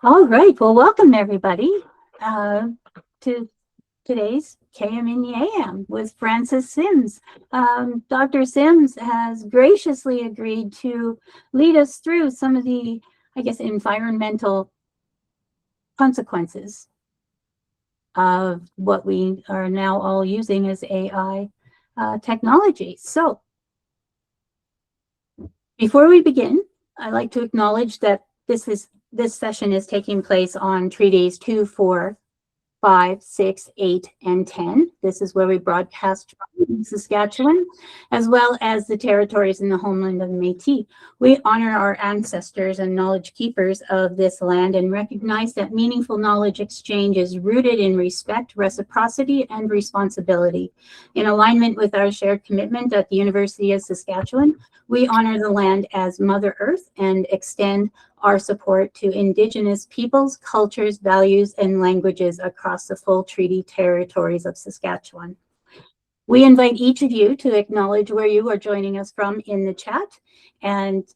All right, well, welcome everybody to today's KM in the AM with Francis Syms. Dr. Syms has graciously agreed to lead us through some of the, environmental consequences of what we are now all using as AI technology. So before we begin, I'd like to acknowledge that this session is taking place on treaties 2, 4, 5, 6, 8, and 10. This is where we broadcast from Saskatchewan, as well as the territories in the homeland of Métis. We honor our ancestors and knowledge keepers of this land and recognize that meaningful knowledge exchange is rooted in respect, reciprocity, and responsibility. In alignment with our shared commitment at the University of Saskatchewan, we honor the land as Mother Earth and extend our support to Indigenous peoples, cultures, values, and languages across the full treaty territories of Saskatchewan. We invite each of you to acknowledge where you are joining us from in the chat. And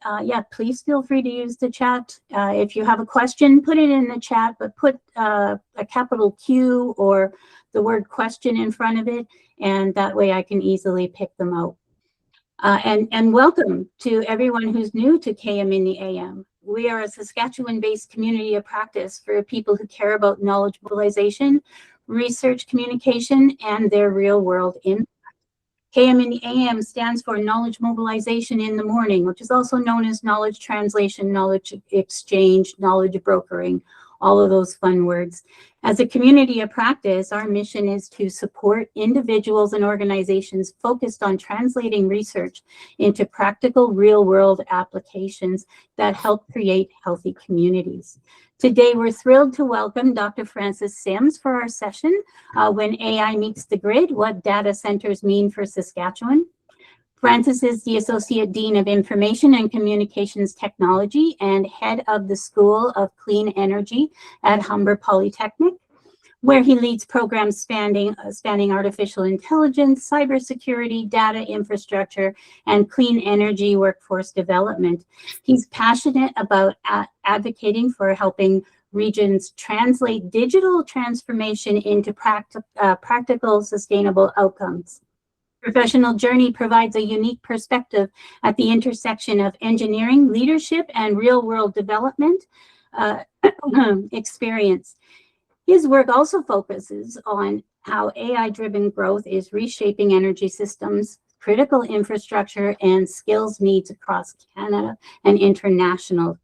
please feel free to use the chat. If you have a question, put it in the chat, but put a capital Q or the word question in front of it. And that way I can easily pick them out. And welcome to everyone who's new to KM in the AM. We are a Saskatchewan-based community of practice for people who care about knowledge mobilization, research communication, and their real-world impact. KM in the AM stands for Knowledge Mobilization in the Morning, which is also known as knowledge translation, knowledge exchange, knowledge brokering, all of those fun words. As a community of practice, our mission is to support individuals and organizations focused on translating research into practical real-world applications that help create healthy communities. Today, we're thrilled to welcome Dr. Francis Syms for our session, When AI Meets the Grid, What Data Centers Mean for Saskatchewan. Francis is the Associate Dean of Information and Communications Technology and head of the School of Clean Energy at Humber Polytechnic, where he leads programs spanning artificial intelligence, cybersecurity, data infrastructure, and clean energy workforce development. He's passionate about advocating for helping regions translate digital transformation into practical, sustainable outcomes. Professional journey provides a unique perspective at the intersection of engineering, leadership, and real-world development experience. His work also focuses on how AI-driven growth is reshaping energy systems, critical infrastructure, and skills needs across Canada and international.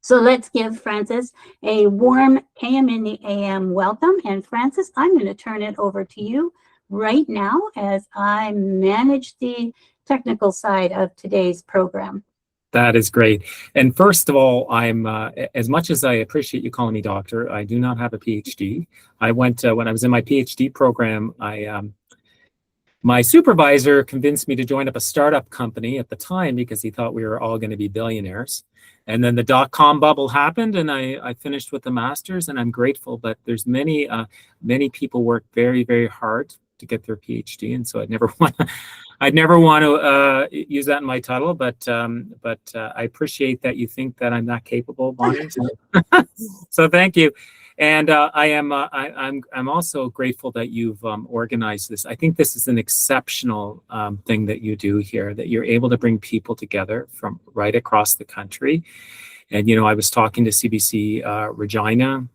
So let's give Francis a warm KM in the AM welcome. And Francis, I'm going to turn it over to you right now as I manage the technical side of today's program. That is great. And first of all, I'm as much as I appreciate you calling me doctor, I do not have a PhD. I went when I was in my PhD program, my supervisor convinced me to join up a startup company at the time because he thought we were all going to be billionaires. And then the dot-com bubble happened, and I finished with a master's, and I'm grateful. But there's many people work very, very hard to get their PhD, and so I'd never want to use that in my title. But I appreciate that you think that I'm not capable, Bonnie. So thank you. And I'm also grateful that you've organized this. I think this is an exceptional thing that you do here, that you're able to bring people together from right across the country. And I was talking to CBC Regina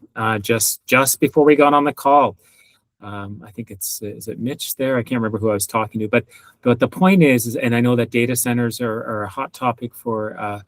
just before we got on the call. I think is it Mitch there? I can't remember who I was talking to, but the point is, and I know that data centers are a hot topic for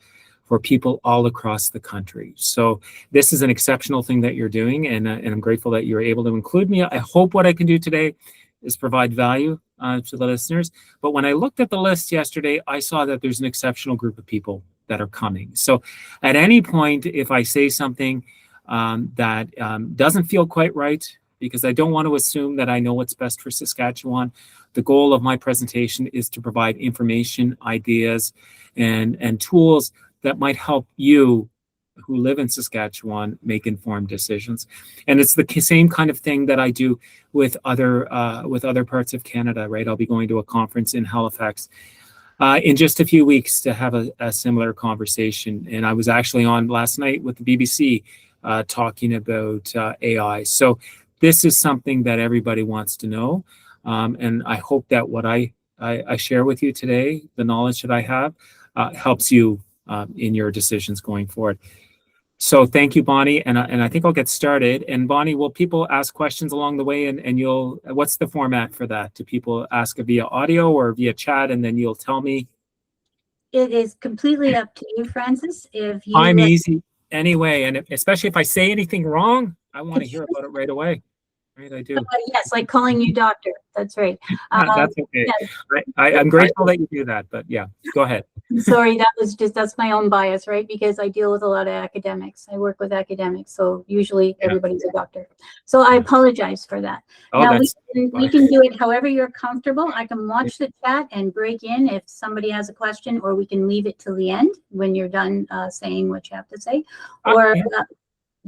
people all across the country. So this is an exceptional thing that you're doing, and I'm grateful that you're able to include me. I hope what I can do today is provide value to the listeners. But when I looked at the list yesterday, I saw that there's an exceptional group of people that are coming. So at any point, if I say something that doesn't feel quite right, because I don't want to assume that I know what's best for Saskatchewan, the goal of my presentation is to provide information, ideas, and tools that might help you who live in Saskatchewan make informed decisions. And it's the same kind of thing that I do with other parts of Canada, right? I'll be going to a conference in Halifax in just a few weeks to have a similar conversation. And I was actually on last night with the BBC talking about AI. So this is something that everybody wants to know. And I hope that what I share with you today, the knowledge that I have, helps you in your decisions going forward. So thank you, Bonnie, and I think I'll get started. And Bonnie, will people ask questions along the way, and you'll, what's the format for that? Do people ask via audio or via chat, and then you'll tell me? It is completely up to you, Francis. If you I'm easy anyway, and especially if I say anything wrong, I want to hear about it right away. Right, I do. Yes, like calling you doctor. That's right. That's okay. Yes. I'm grateful that you do that, but yeah, go ahead. Sorry, that's my own bias, right? Because I deal with a lot of academics. I work with academics, so usually everybody's a doctor. So I apologize for that. Oh, now we can do it however you're comfortable. I can watch the chat and break in if somebody has a question, or we can leave it till the end when you're done saying what you have to say. Or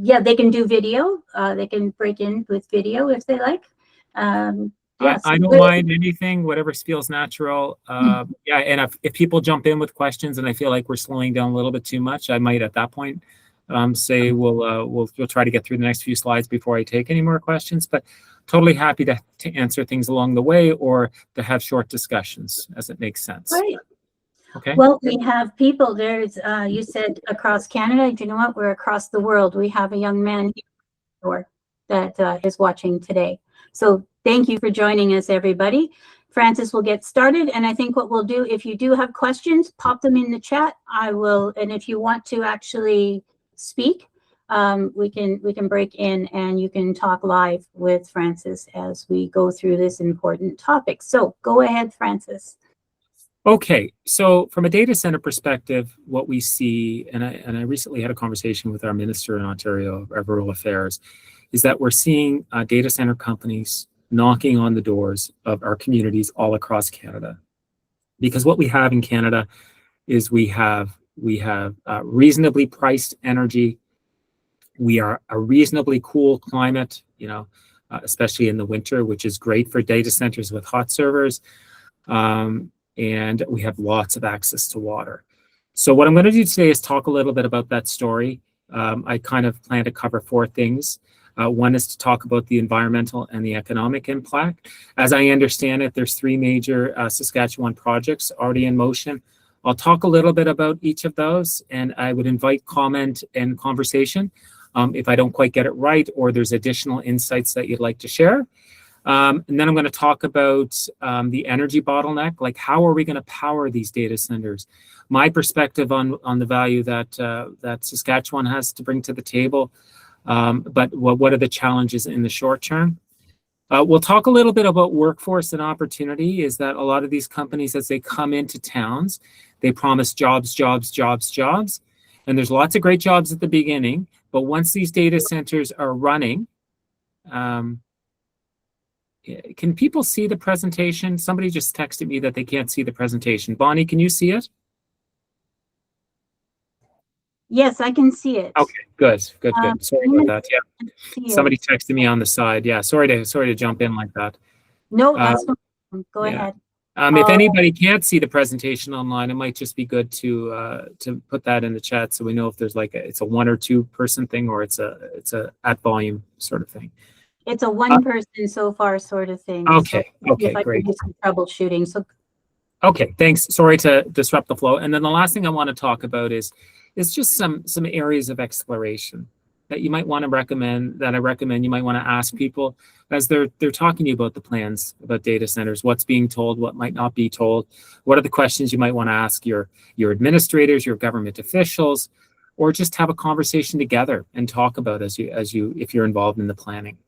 yeah, they can do video. They can break in with video if they like. Yes, I don't mind anything, whatever feels natural. Yeah, and if people jump in with questions and I feel like we're slowing down a little bit too much, I might at that point say we'll try to get through the next few slides before I take any more questions. But totally happy to answer things along the way or to have short discussions as it makes sense. Right. Okay. Well, we have people. There's you said across Canada. Do you know what? We're across the world. We have a young man here that is watching today. So thank you for joining us, everybody. Francis will get started, and I think what we'll do, if you do have questions, pop them in the chat. I will, and if you want to actually speak, we can break in and you can talk live with Francis as we go through this important topic. So go ahead, Francis. Okay, so from a data center perspective, what we see, and I recently had a conversation with our minister in Ontario of Rural Affairs, is that we're seeing data center companies knocking on the doors of our communities all across Canada. Because what we have in Canada is we have reasonably priced energy. We are a reasonably cool climate, especially in the winter, which is great for data centers with hot servers. And we have lots of access to water. So what I'm going to do today is talk a little bit about that story. I kind of plan to cover four things. One is to talk about the environmental and the economic impact. As I understand it, there's three major Saskatchewan projects already in motion. I'll talk a little bit about each of those, and I would invite comment and conversation if I don't quite get it right or there's additional insights that you'd like to share. And then I'm going to talk about the energy bottleneck, like how are we going to power these data centers? My perspective on the value that Saskatchewan has to bring to the table, but what are the challenges in the short term? We'll talk a little bit about workforce and opportunity, is that a lot of these companies, as they come into towns, they promise jobs, jobs, jobs, jobs. And there's lots of great jobs at the beginning, but once these data centers are running, can people see the presentation? Somebody just texted me that they can't see the presentation. Bonnie, can you see it? Yes, I can see it. Okay, good. Sorry about that. Yeah, somebody texted me on the side. Yeah, sorry to jump in like that. No, that's no problem. Go ahead. If anybody can't see the presentation online, it might just be good to put that in the chat so we know if there's like it's a one or two person thing or it's a at volume sort of thing. It's a one person so far sort of thing. Okay, so okay, if I great. can do some troubleshooting. So okay, thanks. Sorry to disrupt the flow. And then the last thing I want to talk about is just some areas of exploration that you might want to recommend, that I recommend you might want to ask people as they're talking to you about the plans about data centers, what's being told, what might not be told, what are the questions you might want to ask your administrators, your government officials, or just have a conversation together and talk about if you're involved in the planning.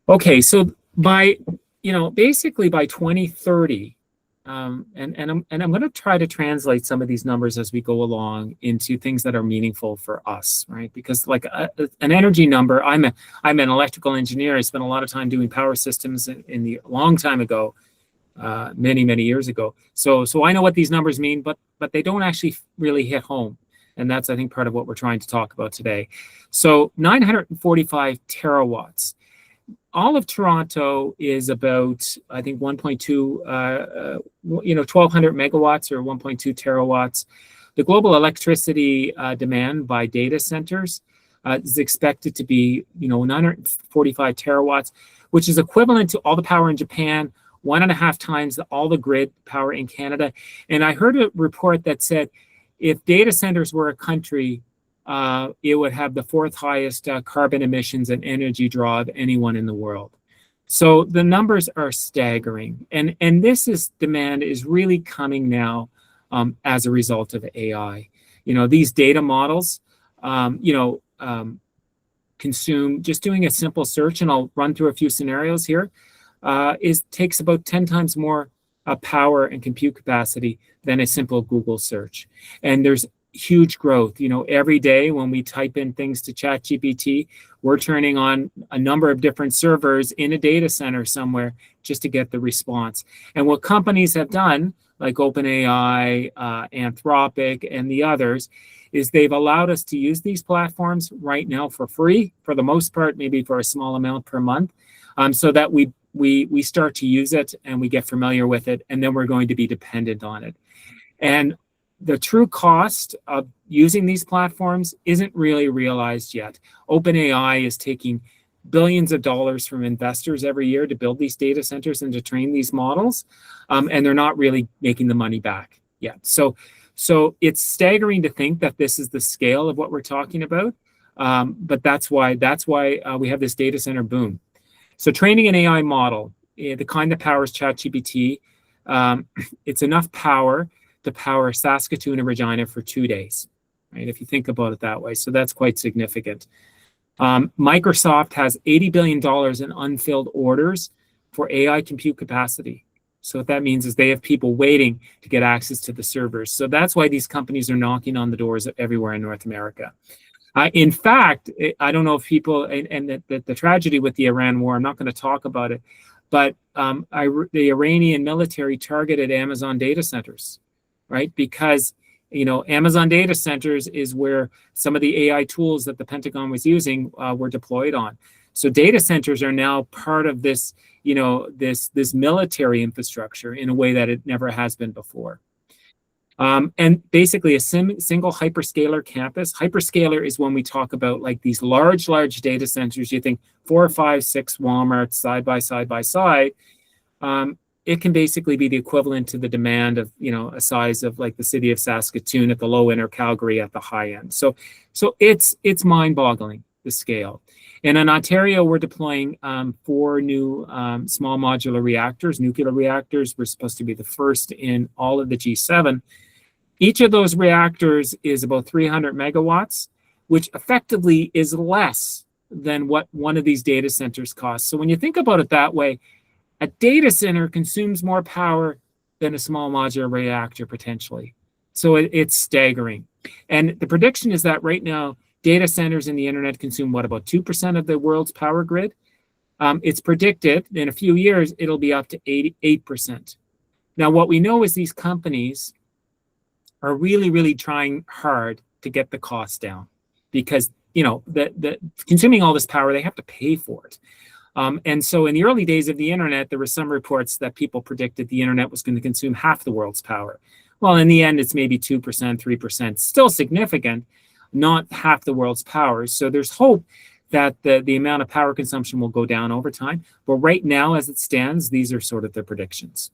Okay, so basically by 2030, and I'm going to try to translate some of these numbers as we go along into things that are meaningful for us, right? Because like an energy number, I'm an electrical engineer. I spent a lot of time doing power systems in the long time ago, many years ago. So I know what these numbers mean, but they don't actually really hit home. And that's, I think, part of what we're trying to talk about today. So 945 terawatts. All of Toronto is about, I think, 1.2, 1,200 megawatts or 1.2 terawatts. the global electricity demand by data centers is expected to be, 945 terawatts, which is equivalent to all the power in Japan, 1.5 times all the grid power in Canada. And I heard a report that said if data centers were a country, it would have the 4th highest carbon emissions and energy draw of anyone in the world. So the numbers are staggering. And this demand is really coming now as a result of AI. These data models, consume, just doing a simple search, and I'll run through a few scenarios here, takes about 10 times more power and compute capacity than a simple Google search. And there's huge growth. Every day when we type in things to ChatGPT, we're turning on a number of different servers in a data center somewhere just to get the response. And what companies have done, like OpenAI, Anthropic, and the others, is they've allowed us to use these platforms right now for free, for the most part, maybe for a small amount per month, so that we start to use it and we get familiar with it, and then we're going to be dependent on it. And the true cost of using these platforms isn't really realized yet. OpenAI is taking billions of dollars from investors every year to build these data centers and to train these models, and they're not really making the money back yet. So it's staggering to think that this is the scale of what we're talking about, but that's why we have this data center boom. So training an AI model, the kind that powers ChatGPT, it's enough power to power Saskatchewan and Regina for 2 days, right? If you think about it that way. So that's quite significant. Microsoft has $80 billion in unfilled orders for AI compute capacity. So what that means is they have people waiting to get access to the servers. So that's why these companies are knocking on the doors everywhere in North America. In fact, I don't know if people, and the tragedy with the Iran war, I'm not going to talk about it, but the Iranian military targeted Amazon data centers, right? Because, Amazon data centers is where some of the AI tools that the Pentagon was using were deployed on. So data centers are now part of this, this military infrastructure in a way that it never has been before. And basically a single hyperscaler campus. Hyperscaler is when we talk about like these large data centers. You think 4 or 5, 6 Walmarts side by side. It can basically be the equivalent to the demand of, a size of like the city of Saskatoon at the low end or Calgary at the high end. So it's mind-boggling, the scale. And in Ontario, we're deploying 4 new small modular reactors, nuclear reactors. We're supposed to be the first in all of the G7. Each of those reactors is about 300 megawatts, which effectively is less than what one of these data centers costs. So when you think about it that way, a data center consumes more power than a small modular reactor potentially. So it's staggering. And the prediction is that right now, data centers in the internet consume about 2% of the world's power grid? It's predicted in a few years, it'll be up to 88%. Now, what we know is these companies are really trying hard to get the cost down because, the consuming all this power, they have to pay for it. And so in the early days of the internet, there were some reports that people predicted the internet was going to consume half the world's power. Well, in the end, it's maybe 2%, 3%, still significant, not half the world's power. So there's hope that the amount of power consumption will go down over time. But right now, as it stands, these are sort of the predictions.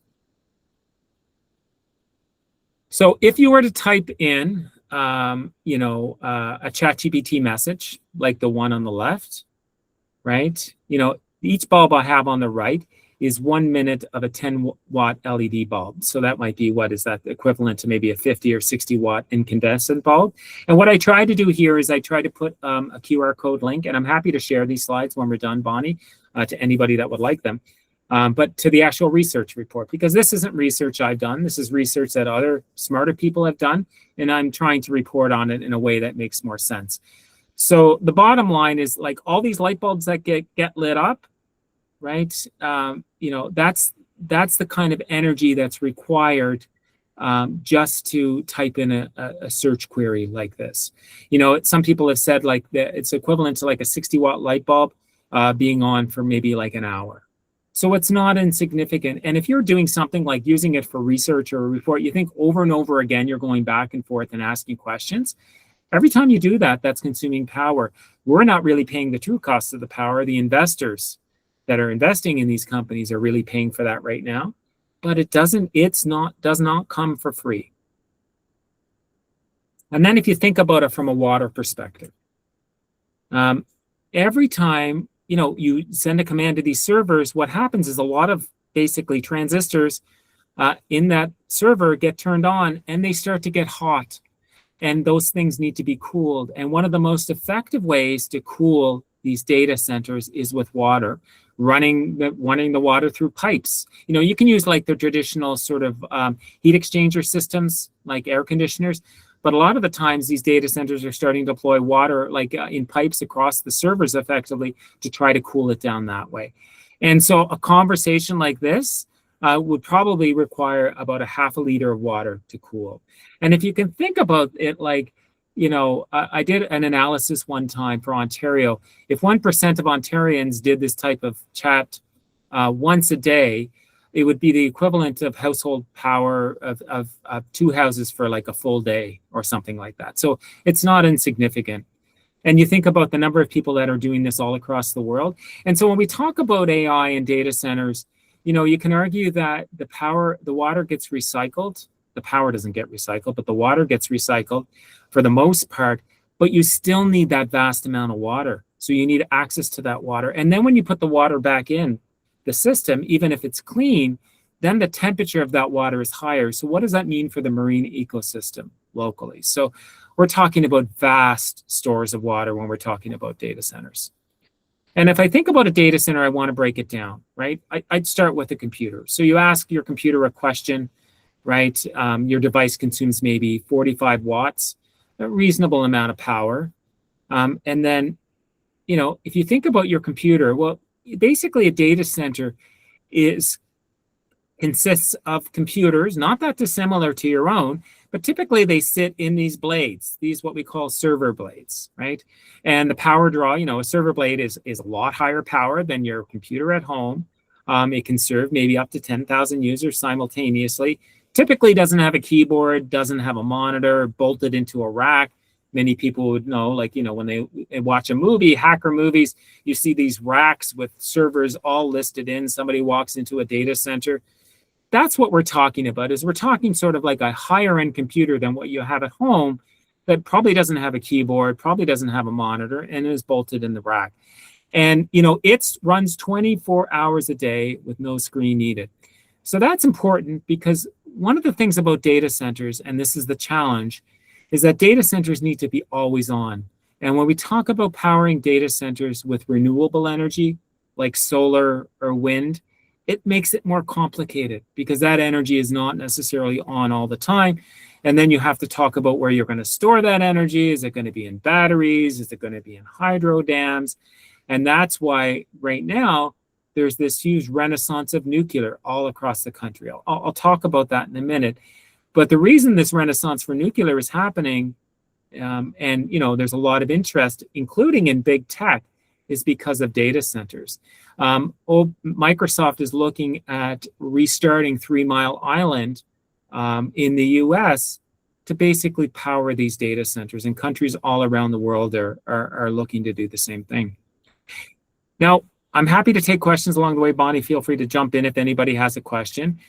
So if you were to type in, a ChatGPT message, like the one on the left, right? Each bulb I have on the right is 1 minute of a 10-watt LED bulb. So that might be, what is that, equivalent to maybe a 50 or 60-watt incandescent bulb. And what I try to do here is I try to put a QR code link, and I'm happy to share these slides when we're done, Bonnie, to anybody that would like them, but to the actual research report, because this isn't research I've done. This is research that other smarter people have done, and I'm trying to report on it in a way that makes more sense. So the bottom line is, like, all these light bulbs that get lit up, right? That's the kind of energy that's required just to type in a search query like this. Some people have said like that it's equivalent to like a 60-watt light bulb being on for maybe like an hour. So it's not insignificant. And if you're doing something like using it for research or a report, you think over and over again, you're going back and forth and asking questions. Every time you do that, that's consuming power. We're not really paying the true cost of the power. The investors that are investing in these companies are really paying for that right now. But does not come for free. And then if you think about it from a water perspective, every time you send a command to these servers, what happens is a lot of basically transistors in that server get turned on and they start to get hot. And those things need to be cooled. And one of the most effective ways to cool these data centers is with water, running the water through pipes. You can use like the traditional sort of heat exchanger systems, like air conditioners. But a lot of the times these data centers are starting to deploy water like in pipes across the servers effectively to try to cool it down that way. And so a conversation like this would probably require about a half a liter of water to cool. And if you can think about it like, I did an analysis one time for Ontario. If 1% of Ontarians did this type of chat once a day, it would be the equivalent of household power of 2 houses for like a full day or something like that. So it's not insignificant. And you think about the number of people that are doing this all across the world. And so when we talk about AI and data centers, you can argue that the water gets recycled. The power doesn't get recycled, but the water gets recycled for the most part. But you still need that vast amount of water. So you need access to that water. And then when you put the water back in the system, even if it's clean, then the temperature of that water is higher. So what does that mean for the marine ecosystem locally? So we're talking about vast stores of water when we're talking about data centers. And if I think about a data center, I want to break it down, right? I'd start with a computer. So you ask your computer a question, right? Your device consumes maybe 45 watts, a reasonable amount of power. And then, if you think about your computer, well, basically a data center consists of computers, not that dissimilar to your own, but typically they sit in these blades, these what we call server blades, right? And the power draw, a server blade is a lot higher power than your computer at home. It can serve maybe up to 10,000 users simultaneously. Typically doesn't have a keyboard, doesn't have a monitor, bolted into a rack. Many people would know, like, when they watch a movie, hacker movies, you see these racks with servers all listed in. Somebody walks into a data center. That's what we're talking about, is we're talking sort of like a higher end computer than what you have at home that probably doesn't have a keyboard, probably doesn't have a monitor, and is bolted in the rack. And, it runs 24 hours a day with no screen needed. So that's important because one of the things about data centers, and this is the challenge, is that data centers need to be always on. And when we talk about powering data centers with renewable energy, like solar or wind, it makes it more complicated because that energy is not necessarily on all the time. And then you have to talk about where you're going to store that energy. Is it going to be in batteries? Is it going to be in hydro dams? And that's why right now there's this huge renaissance of nuclear all across the country. I'll talk about that in a minute. But the reason this renaissance for nuclear is happening, and there's a lot of interest, including in big tech, is because of data centers. Microsoft is looking at restarting 3 Mile Island in the US to basically power these data centers, and countries all around the world are looking to do the same thing. Now, I'm happy to take questions along the way. Bonnie, feel free to jump in if anybody has a question.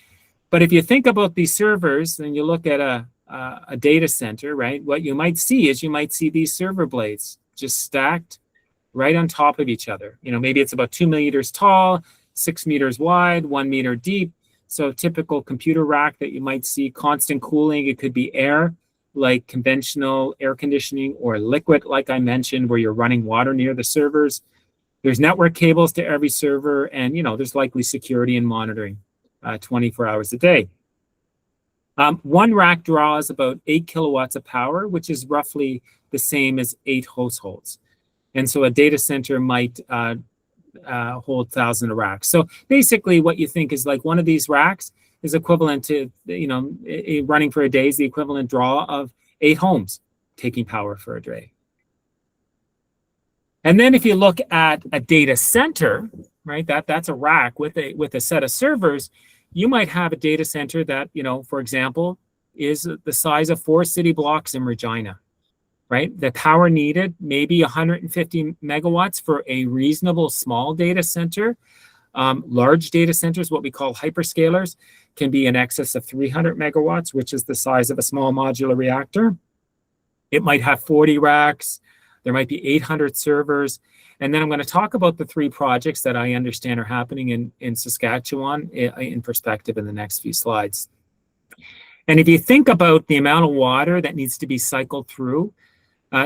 But if you think about these servers and you look at a data center, right, what you might see is these server blades just stacked right on top of each other. Maybe it's about 2 meters tall, 6 meters wide, 1 meter deep. So typical computer rack that you might see, constant cooling. It could be air, like conventional air conditioning, or liquid, like I mentioned, where you're running water near the servers. There's network cables to every server, and there's likely security and monitoring 24 hours a day. One rack draws about 8 kilowatts of power, which is roughly the same as 8 households. And so a data center might hold 1,000 racks. So basically what you think is like one of these racks is equivalent to, running for a day is the equivalent draw of 8 homes taking power for a day. And then if you look at a data center, right, that's a rack with a set of servers, you might have a data center that, for example, is the size of 4 city blocks in Regina, right? The power needed, maybe 150 megawatts for a reasonable small data center. Large data centers, what we call hyperscalers, can be in excess of 300 megawatts, which is the size of a small modular reactor. It might have 40 racks. There might be 800 servers. And then I'm going to talk about the 3 projects that I understand are happening in Saskatchewan in perspective in the next few slides. And if you think about the amount of water that needs to be cycled through,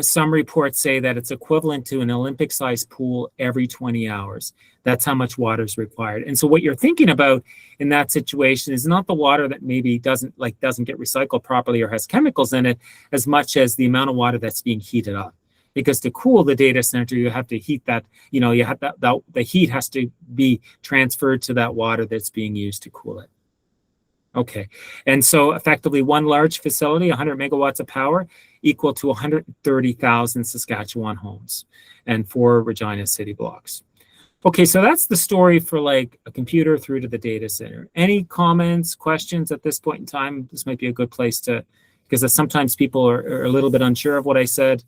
some reports say that it's equivalent to an Olympic-sized pool every 20 hours. That's how much water is required. And so what you're thinking about in that situation is not the water that maybe doesn't get recycled properly or has chemicals in it, as much as the amount of water that's being heated up. Because to cool the data center, you have to heat that, you have the heat has to be transferred to that water that's being used to cool it. Okay, and so effectively one large facility, 100 megawatts of power, equal to 130,000 Saskatchewan homes and 4 Regina city blocks. Okay, so that's the story for like a computer through to the data center. Any comments, questions at this point in time? This might be a good place to, because sometimes people are a little bit unsure of what I said.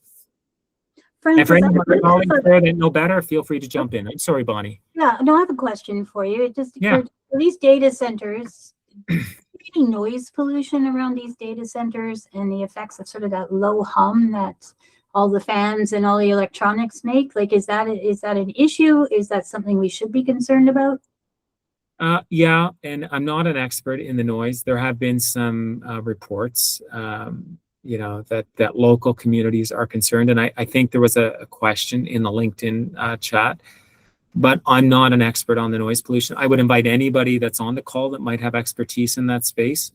Frank, and for any of my colleagues there that know better, feel free to jump in. I'm sorry, Bonnie. Yeah, no, I have a question for you. It just occurred, for these data centers, any noise pollution around these data centers and the effects of sort of that low hum that all the fans and all the electronics make? Like, is that an issue? Is that something we should be concerned about? Yeah, and I'm not an expert in the noise. There have been some reports, that local communities are concerned. And I think there was a question in the LinkedIn chat, but I'm not an expert on the noise pollution. I would invite anybody that's on the call that might have expertise in that space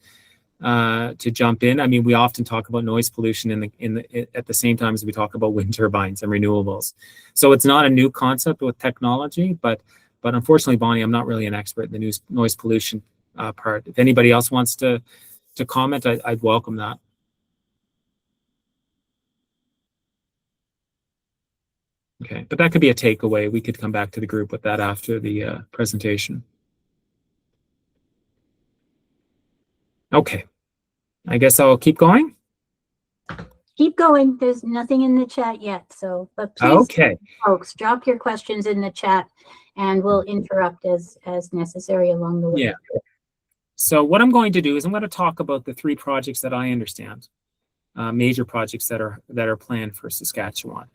to jump in. I mean, we often talk about noise pollution at the same time as we talk about wind turbines and renewables. So it's not a new concept with technology, but unfortunately, Bonnie, I'm not really an expert in the noise pollution part. If anybody else wants to comment, I'd welcome that. Okay, but that could be a takeaway. We could come back to the group with that after the presentation. Okay, I guess I'll keep going. Keep going. There's nothing in the chat yet, but please, folks, drop your questions in the chat, and we'll interrupt as necessary along the way. Yeah. So what I'm going to do is I'm going to talk about the 3 projects that I understand, major projects that are planned for Saskatchewan,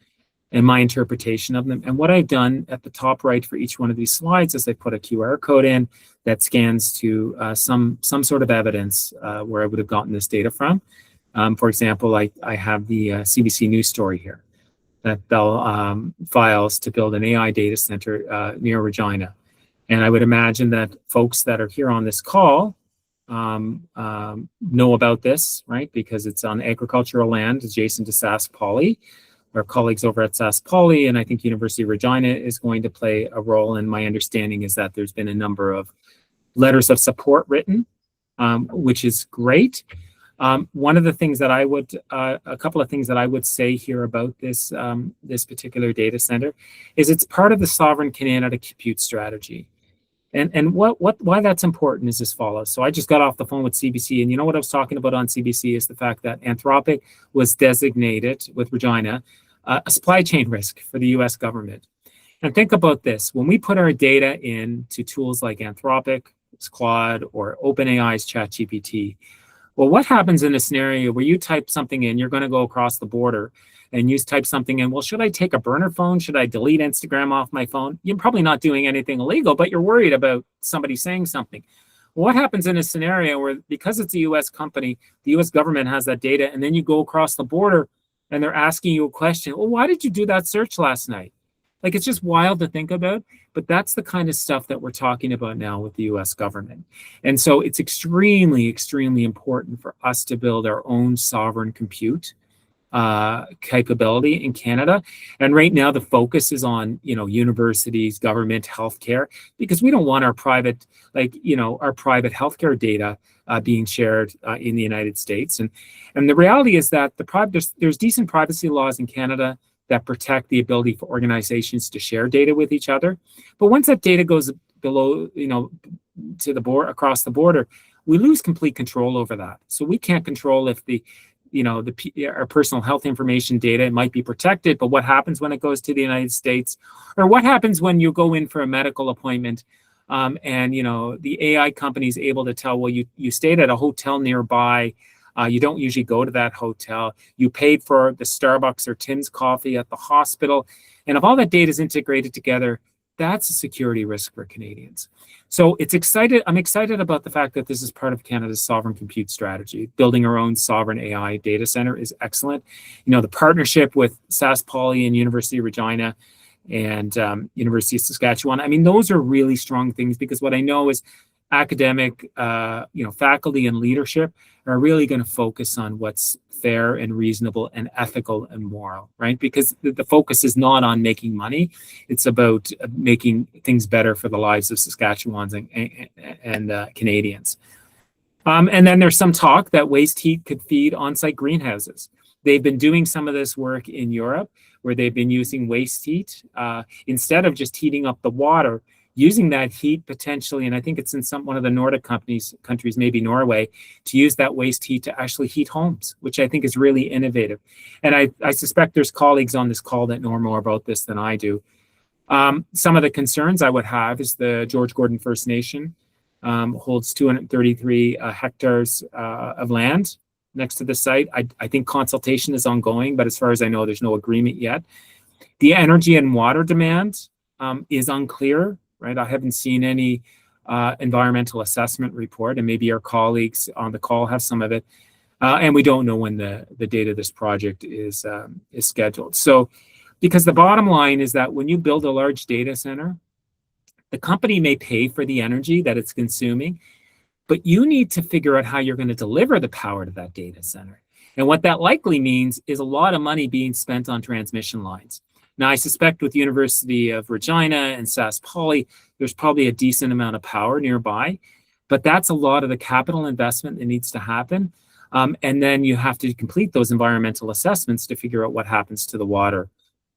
and my interpretation of them. And what I've done at the top right for each one of these slides is I put a QR code in that scans to some sort of evidence where I would have gotten this data from. For example, I have the CBC News story here that they'll files to build an AI data center near Regina. And I would imagine that folks that are here on this call know about this, right? Because it's on agricultural land adjacent to Sask Poly. Our colleagues over at Sask Poly, and I think University of Regina is going to play a role. And my understanding is that there's been a number of letters of support written, which is great. One of the things that a couple of things that I would say here about this particular data center is it's part of the Sovereign Canada Compute Strategy. And why that's important is as follows. So I just got off the phone with CBC, and you know what I was talking about on CBC is the fact that Anthropic was designated with Regina a supply chain risk for the US government. And think about this. When we put our data into tools like Anthropic, Claude, or OpenAI's ChatGPT, well, what happens in a scenario where you type something in, you're going to go across the border, and you type something in, well, should I take a burner phone? Should I delete Instagram off my phone? You're probably not doing anything illegal, but you're worried about somebody saying something. Well, what happens in a scenario where, because it's a US company, the US government has that data, and then you go across the border and they're asking you a question, well, why did you do that search last night? Like, it's just wild to think about, but that's the kind of stuff that we're talking about now with the US government. And so it's extremely, extremely important for us to build our own sovereign compute capability in Canada. And right now the focus is on, universities, government, healthcare, because we don't want our private, private healthcare data being shared in the United States. And the reality is that there's decent privacy laws in Canada. that protect the ability for organizations to share data with each other. But once that data goes below, to the board, across the border, we lose complete control over that. So we can't control if our personal health information data might be protected, but what happens when it goes to the United States, or what happens when you go in for a medical appointment, and the AI company is able to tell, well, you stayed at a hotel nearby. You don't usually go to that hotel. You paid for the Starbucks or Tim's coffee at the hospital. And if all that data is integrated together, that's a security risk for Canadians. So I'm excited about the fact that this is part of Canada's sovereign compute strategy. Building our own sovereign AI data center is excellent. The partnership with Sask Poly and University of Regina and University of Saskatchewan, I mean, those are really strong things, because what I know is academic, faculty and leadership are really going to focus on what's fair and reasonable and ethical and moral, right? Because the focus is not on making money. It's about making things better for the lives of Saskatchewans and Canadians. And then there's some talk that waste heat could feed on-site greenhouses. They've been doing some of this work in Europe, where they've been using waste heat instead of just heating up the water, using that heat potentially, and I think it's in one of the Nordic countries, maybe Norway, to use that waste heat to actually heat homes, which I think is really innovative. And I suspect there's colleagues on this call that know more about this than I do. Some of the concerns I would have is the George Gordon First Nation holds 233 hectares of land next to the site. I think consultation is ongoing, but as far as I know, there's no agreement yet. The energy and water demand is unclear. Right, I haven't seen any environmental assessment report, and maybe our colleagues on the call have some of it. And we don't know when the date of this project is scheduled. So, because the bottom line is that when you build a large data center, the company may pay for the energy that it's consuming, but you need to figure out how you're going to deliver the power to that data center. And what that likely means is a lot of money being spent on transmission lines. Now, I suspect with University of Regina and Sask Poly, there's probably a decent amount of power nearby, but that's a lot of the capital investment that needs to happen. And then you have to complete those environmental assessments to figure out what happens to the water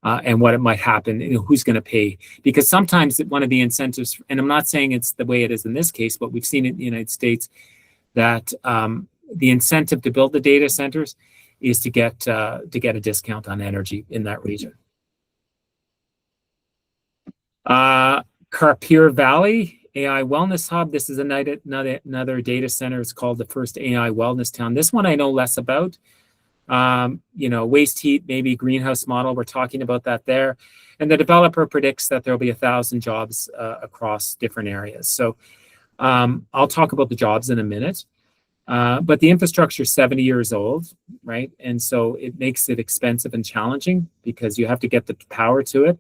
and what it might happen, who's going to pay. Because sometimes one of the incentives, and I'm not saying it's the way it is in this case, but we've seen it in the United States, that the incentive to build the data centers is to get a discount on energy in that region. Carpure Valley AI Wellness Hub. This is another data center. It's called the First AI Wellness Town. This one I know less about. Waste heat, maybe greenhouse model. We're talking about that there. And the developer predicts that there'll be 1,000 jobs across different areas. So I'll talk about the jobs in a minute. But the infrastructure is 70 years old, right? And so it makes it expensive and challenging because you have to get the power to it.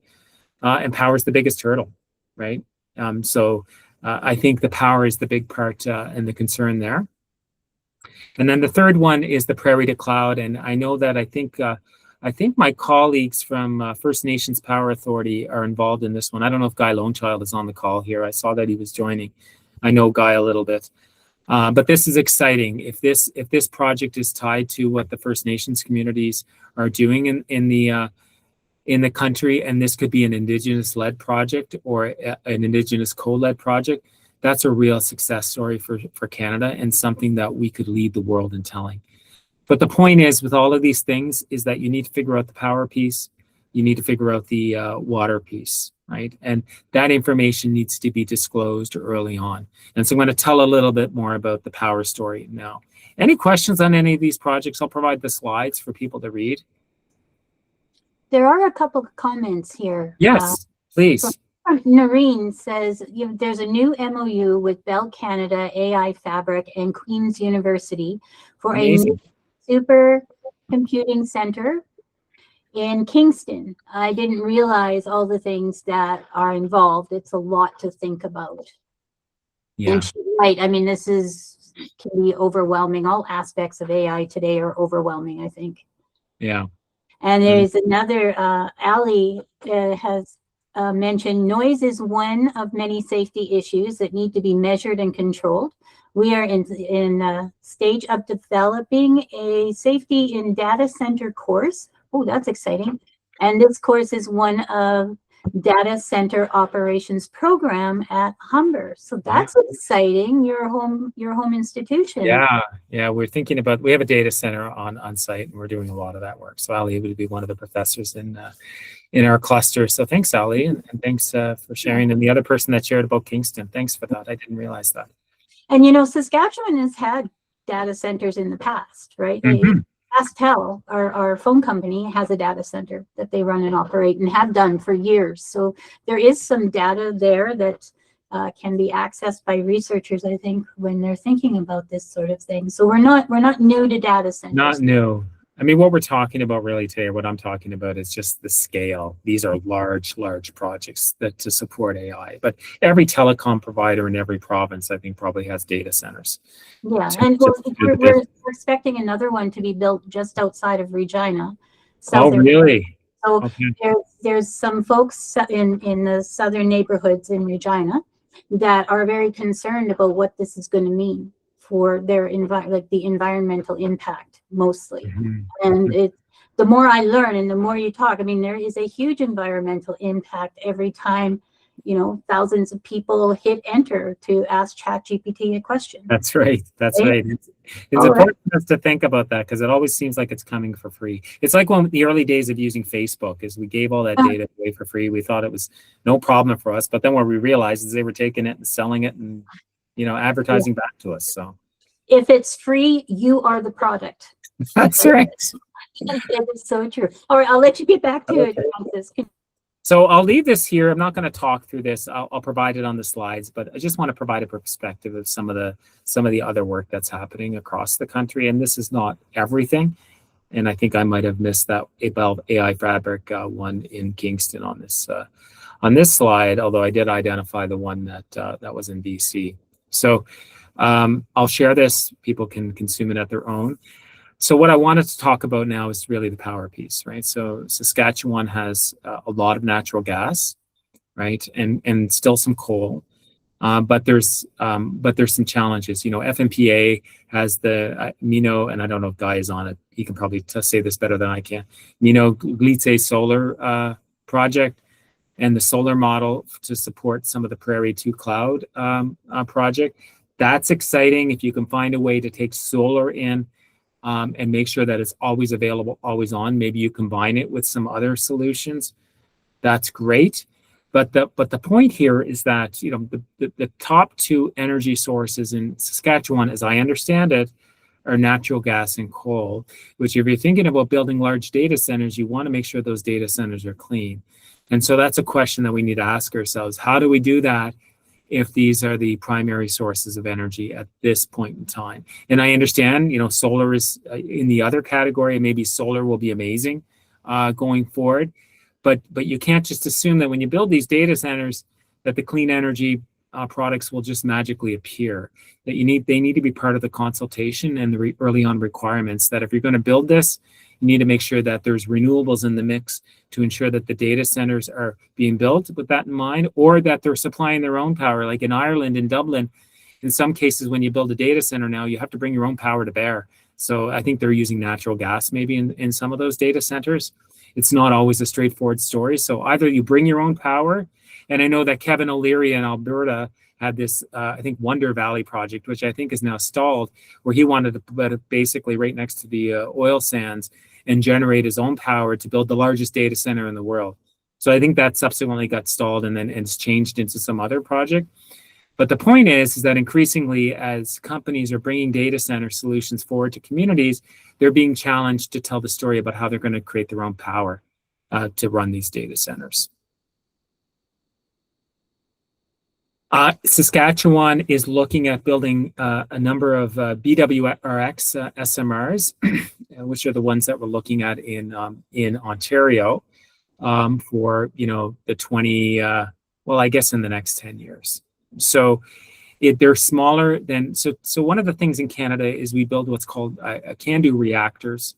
And power is the biggest hurdle, right? So I think the power is the big part and the concern there. And then the third one is the prairie to cloud. And I know that I think my colleagues from First Nations Power Authority are involved in this one. I don't know if Guy Lonechild is on the call here. I saw that he was joining. I know Guy a little bit. But this is exciting. If this project is tied to what the First Nations communities are doing in the country, and this could be an Indigenous-led project or an Indigenous co-led project, that's a real success story for Canada and something that we could lead the world in telling. But the point is, with all of these things, is that you need to figure out the power piece, you need to figure out the water piece, right? And that information needs to be disclosed early on. And so I'm going to tell a little bit more about the power story now. Any questions on any of these projects? I'll provide the slides for people to read. There are a couple of comments here. Yes, please. Noreen says, there's a new MOU with Bell Canada, AI Fabric, and Queen's University for Amazing. A new supercomputing center in Kingston. I didn't realize all the things that are involved. It's a lot to think about. Yeah. And she's right. I mean, this can be overwhelming. All aspects of AI today are overwhelming, I think. Yeah. And there's another, Ali has mentioned, noise is one of many safety issues that need to be measured and controlled. We are in a stage of developing a safety in data center course. Oh, that's exciting. And this course is one of data center operations program at Humber. So that's exciting. Your home institution. Yeah. We're thinking about, we have a data center on site, and we're doing a lot of that work. So Ali would be one of the professors in our cluster. So thanks, Ali, and thanks for sharing. And the other person that shared about Kingston, thanks for that. I didn't realize that. And Saskatchewan has had data centers in the past, right? Astel, our phone company, has a data center that they run and operate and have done for years. So there is some data there that can be accessed by researchers, I think, when they're thinking about this sort of thing. So we're not new to data centers. Not new. I mean, what we're talking about really today, what I'm talking about is just the scale. These are large projects that to support AI. But every telecom provider in every province, I think, probably has data centers. Yeah, and we're expecting another one to be built just outside of Regina. Oh, really? So there's some folks in the southern neighborhoods in Regina that are very concerned about what this is going to mean for their the environmental impact mostly. And the more I learn and the more you talk, I mean, there is a huge environmental impact every time, thousands of people hit enter to ask ChatGPT a question. That's right. It's important for us to think about that, because it always seems like it's coming for free. It's like when the early days of using Facebook, is we gave all that data away for free. We thought it was no problem for us, but then what we realized is they were taking it and selling it and advertising back to us. So if it's free, you are the product. That's right. It is so true. All right, I'll let you get back to it, Francis. So I'll leave this here. I'm not going to talk through this. I'll provide it on the slides, but I just want to provide a perspective of some of the other work that's happening across the country. And this is not everything. And I think I might have missed that AI Fabric one in Kingston on this slide, although I did identify the one that was in BC. So I'll share this. People can consume it at their own. So what I wanted to talk about now is really the power piece, right? So Saskatchewan has a lot of natural gas, right, and still some coal, but there's some challenges. FMPA has the Mino, and I don't know if Guy is on it. He can probably say this better than I can. Mino Glitze solar project, and the solar model to support some of the Prairie to Cloud project. That's exciting if you can find a way to take solar in. And make sure that it's always available, always on. Maybe you combine it with some other solutions. That's great. But the point here is that the top two energy sources in Saskatchewan, as I understand it, are natural gas and coal, which if you're thinking about building large data centers, you want to make sure those data centers are clean. And so that's a question that we need to ask ourselves. How do we do that if these are the primary sources of energy at this point in time? And I understand, solar is in the other category. Maybe solar will be amazing going forward, but you can't just assume that when you build these data centers that the clean energy products will just magically appear. That they need to be part of the consultation and the early on requirements. That if you're going to build this, you need to make sure that there's renewables in the mix to ensure that the data centers are being built with that in mind, or that they're supplying their own power. Like in Ireland, in Dublin, in some cases, when you build a data center now, you have to bring your own power to bear. So I think they're using natural gas maybe in some of those data centers. It's not always a straightforward story. So either you bring your own power, and I know that Kevin O'Leary in Alberta had this, I think, Wonder Valley project, which I think is now stalled, where he wanted to put it basically right next to the oil sands and generate his own power to build the largest data center in the world. So I think that subsequently got stalled and then it's changed into some other project. But the point is that increasingly, as companies are bringing data center solutions forward to communities, they're being challenged to tell the story about how they're going to create their own power to run these data centers. Saskatchewan is looking at building a number of BWRX SMRs, which are the ones that we're looking at in Ontario for the 20 I guess in the next 10 years. So they're smaller than so one of the things in Canada is we build what's called CANDU reactors,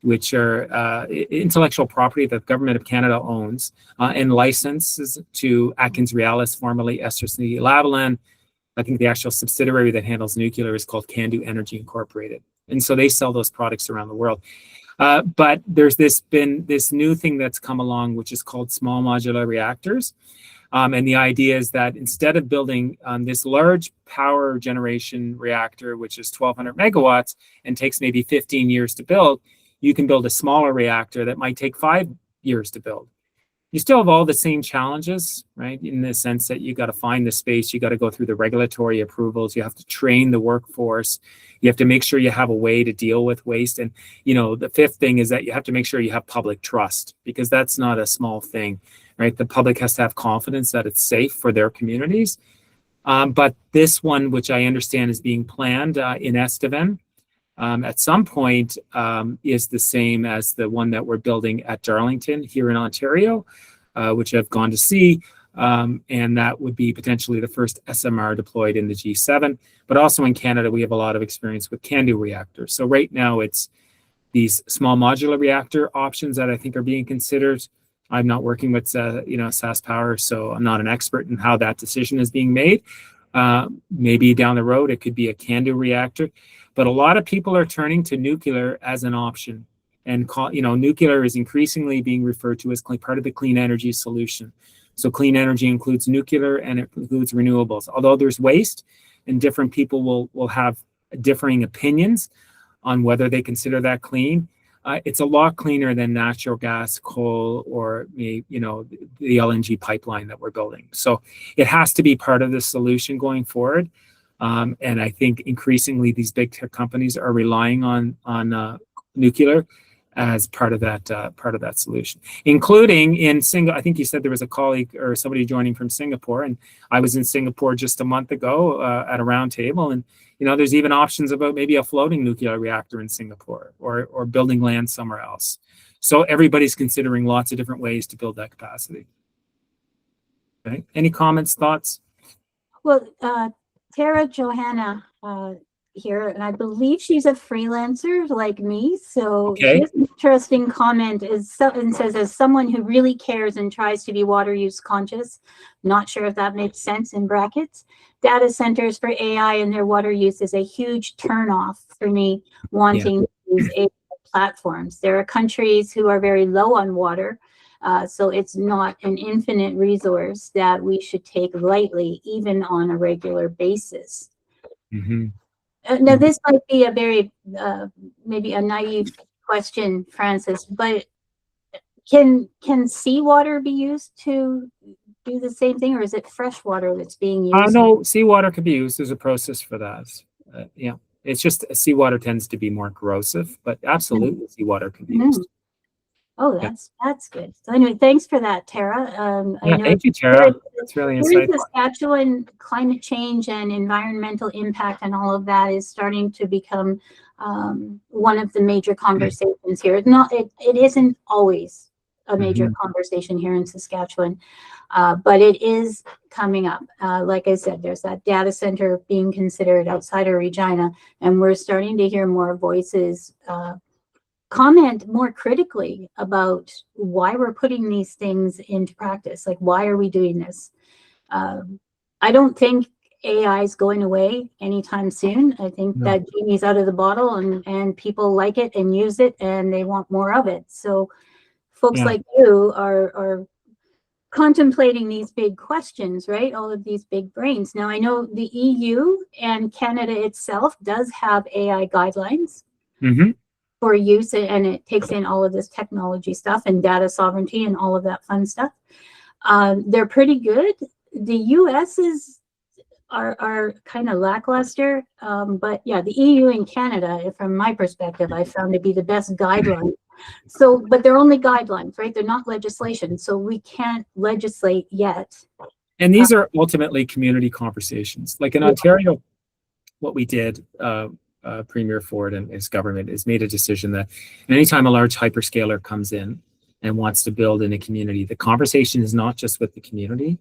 which are intellectual property that the government of Canada owns and licenses to Atkins Realis, formerly SRC-Lavalin. I think the actual subsidiary that handles nuclear is called CANDU Energy Incorporated. And so they sell those products around the world. But there's been this new thing that's come along, which is called small modular reactors. And the idea is that instead of building this large power generation reactor, which is 1,200 megawatts and takes maybe 15 years to build, you can build a smaller reactor that might take 5 years to build. You still have all the same challenges, right? In the sense that you got to find the space, you got to go through the regulatory approvals, you have to train the workforce, you have to make sure you have a way to deal with waste. And, the fifth thing is that you have to make sure you have public trust, because that's not a small thing, right? The public has to have confidence that it's safe for their communities. But this one, which I understand is being planned in Estevan, at some point is the same as the one that we're building at Darlington here in Ontario, which I've gone to see. And that would be potentially the first SMR deployed in the G7. But also in Canada, we have a lot of experience with CANDU reactors. So right now it's these small modular reactor options that I think are being considered. I'm not working with SAS Power, so I'm not an expert in how that decision is being made. Maybe down the road, it could be a CANDU reactor. But a lot of people are turning to nuclear as an option. And nuclear is increasingly being referred to as part of the clean energy solution. So clean energy includes nuclear and it includes renewables. Although there's waste, and different people will have differing opinions on whether they consider that clean. It's a lot cleaner than natural gas, coal, or the LNG pipeline that we're building. So it has to be part of the solution going forward. And I think increasingly these big tech companies are relying on nuclear as part of that solution, including in Singapore. I think you said there was a colleague or somebody joining from Singapore, and I was in Singapore just a month ago at a round table, and there's even options about maybe a floating nuclear reactor in Singapore or building land somewhere else. So everybody's considering lots of different ways to build that capacity. Okay. Any comments, thoughts? Well, Tara Johanna here, and I believe she's a freelancer like me. So okay. She has an interesting comment and says, as someone who really cares and tries to be water use conscious, not sure if that makes sense in brackets, data centers for AI and their water use is a huge turnoff for me wanting to use AI platforms. There are countries who are very low on water. So it's not an infinite resource that we should take lightly, even on a regular basis. Mm-hmm. Now, this might be a very, maybe a naive question, Francis, but can seawater be used to do the same thing, or is it fresh water that's being used? No, seawater could be used. There's a process for that. It's just seawater tends to be more corrosive, but absolutely seawater can be used. Oh, that's good. So anyway, thanks for that, Tara. I know thank you, Tara. That's really insightful. Here in Saskatchewan, climate change and environmental impact and all of that is starting to become one of the major conversations here. It isn't always a major conversation here in Saskatchewan, but it is coming up. Like I said, there's that data center being considered outside of Regina, and we're starting to hear more voices comment more critically about why we're putting these things into practice. Like, why are we doing this? I don't think AI is going away anytime soon. I think that genie's out of the bottle, and people like it and use it, and they want more of it. So folks like you are contemplating these big questions, right? All of these big brains. Now, I know the EU and Canada itself does have AI guidelines. For use, and it takes in all of this technology stuff and data sovereignty and all of that fun stuff. They're pretty good. The US are kind of lackluster, but yeah, the EU and Canada, from my perspective, I found to be the best guidelines. So, but they're only guidelines, right? They're not legislation, so we can't legislate yet. And these are ultimately community conversations. Like in Ontario, what we did, Premier Ford and his government has made a decision that anytime a large hyperscaler comes in and wants to build in a community, the conversation is not just with the community,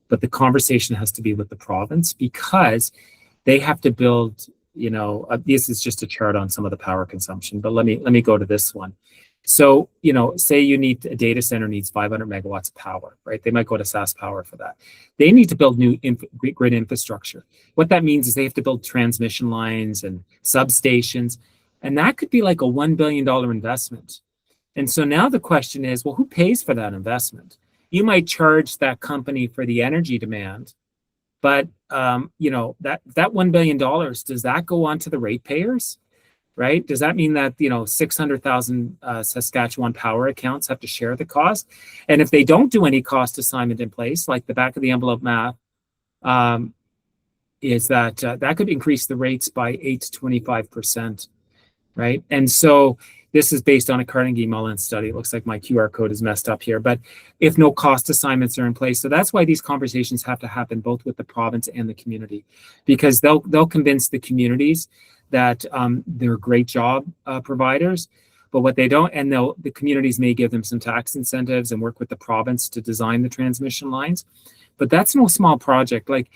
but the conversation has to be with the province, because they have to build, this is just a chart on some of the power consumption, but let me go to this one. So, say a data center needs 500 megawatts of power, right? They might go to SAS Power for that. They need to build new grid infrastructure. What that means is they have to build transmission lines and substations. And that could be like a $1 billion investment. And so now the question is, well, who pays for that investment? You might charge that company for the energy demand, but you know, that $1 billion, does that go on to the ratepayers? Right? Does that mean that, you know, 600,000 Saskatchewan power accounts have to share the cost? And if they don't do any cost assignment in place, like the back of the envelope math, is that that could increase the rates by 8 to 25%, right? And so this is based on a Carnegie Mellon study. It looks like my QR code is messed up here, but if no cost assignments are in place, so that's why these conversations have to happen both with the province and the community, because they'll convince the communities that they're great job providers, but what they don't, and the communities may give them some tax incentives and work with the province to design the transmission lines, but that's no small project. Like,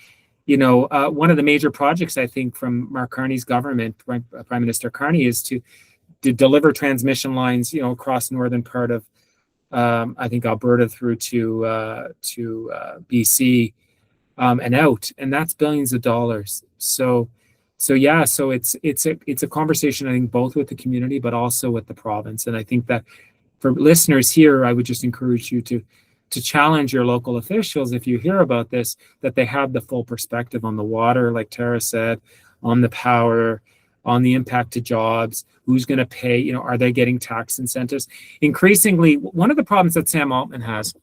you know, one of the major projects I think from Mark Carney's government, Prime Minister Carney, is to deliver transmission lines, you know, across northern part of I think Alberta through to BC and out, and that's billions of dollars. So yeah, so it's a conversation, I think, both with the community but also with the province. And I think that for listeners here, I would just encourage you to challenge your local officials, if you hear about this, that they have the full perspective on the water, like Tara said, on the power, on the impact to jobs, who's going to pay, you know, are they getting tax incentives? Increasingly, one of the problems that Sam Altman has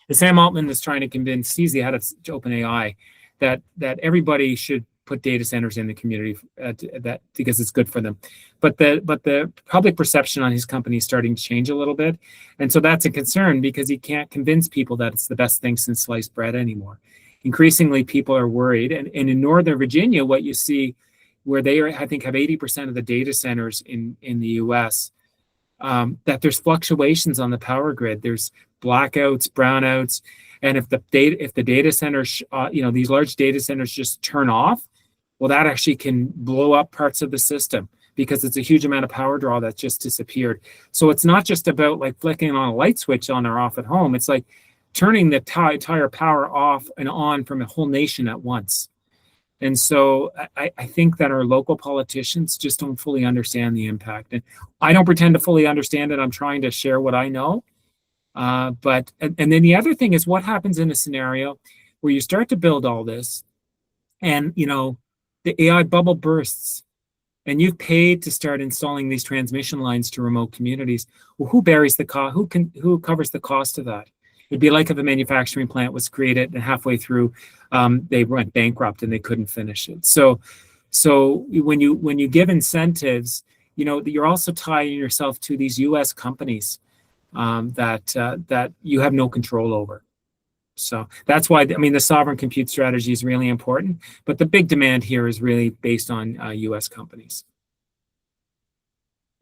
is Sam Altman is trying to convince, he's the head of OpenAI, that everybody should put data centers in the community that because it's good for them. But the public perception on his company is starting to change a little bit. And so that's a concern because he can't convince people that it's the best thing since sliced bread anymore. Increasingly, people are worried. And in Northern Virginia, what you see where they are, I think, have 80% of the data centers in the US, that there's fluctuations on the power grid. There's blackouts, brownouts. And if the data centers, you know, these large data centers just turn off, well, that actually can blow up parts of the system because it's a huge amount of power draw that's just disappeared. So it's not just about like flicking on a light switch on or off at home. It's like turning the entire power off and on from a whole nation at once. And so I think that our local politicians just don't fully understand the impact. And I don't pretend to fully understand it. I'm trying to share what I know. But then the other thing is what happens in a scenario where you start to build all this and, you know, the AI bubble bursts and you've paid to start installing these transmission lines to remote communities. Well, who bears the cost? Who covers the cost of that? It'd be like if a manufacturing plant was created and halfway through they went bankrupt and they couldn't finish it. So when you give incentives, you know, you're also tying yourself to these U.S. companies that you have no control over. So that's why, I mean, the sovereign compute strategy is really important, but the big demand here is really based on U.S. companies.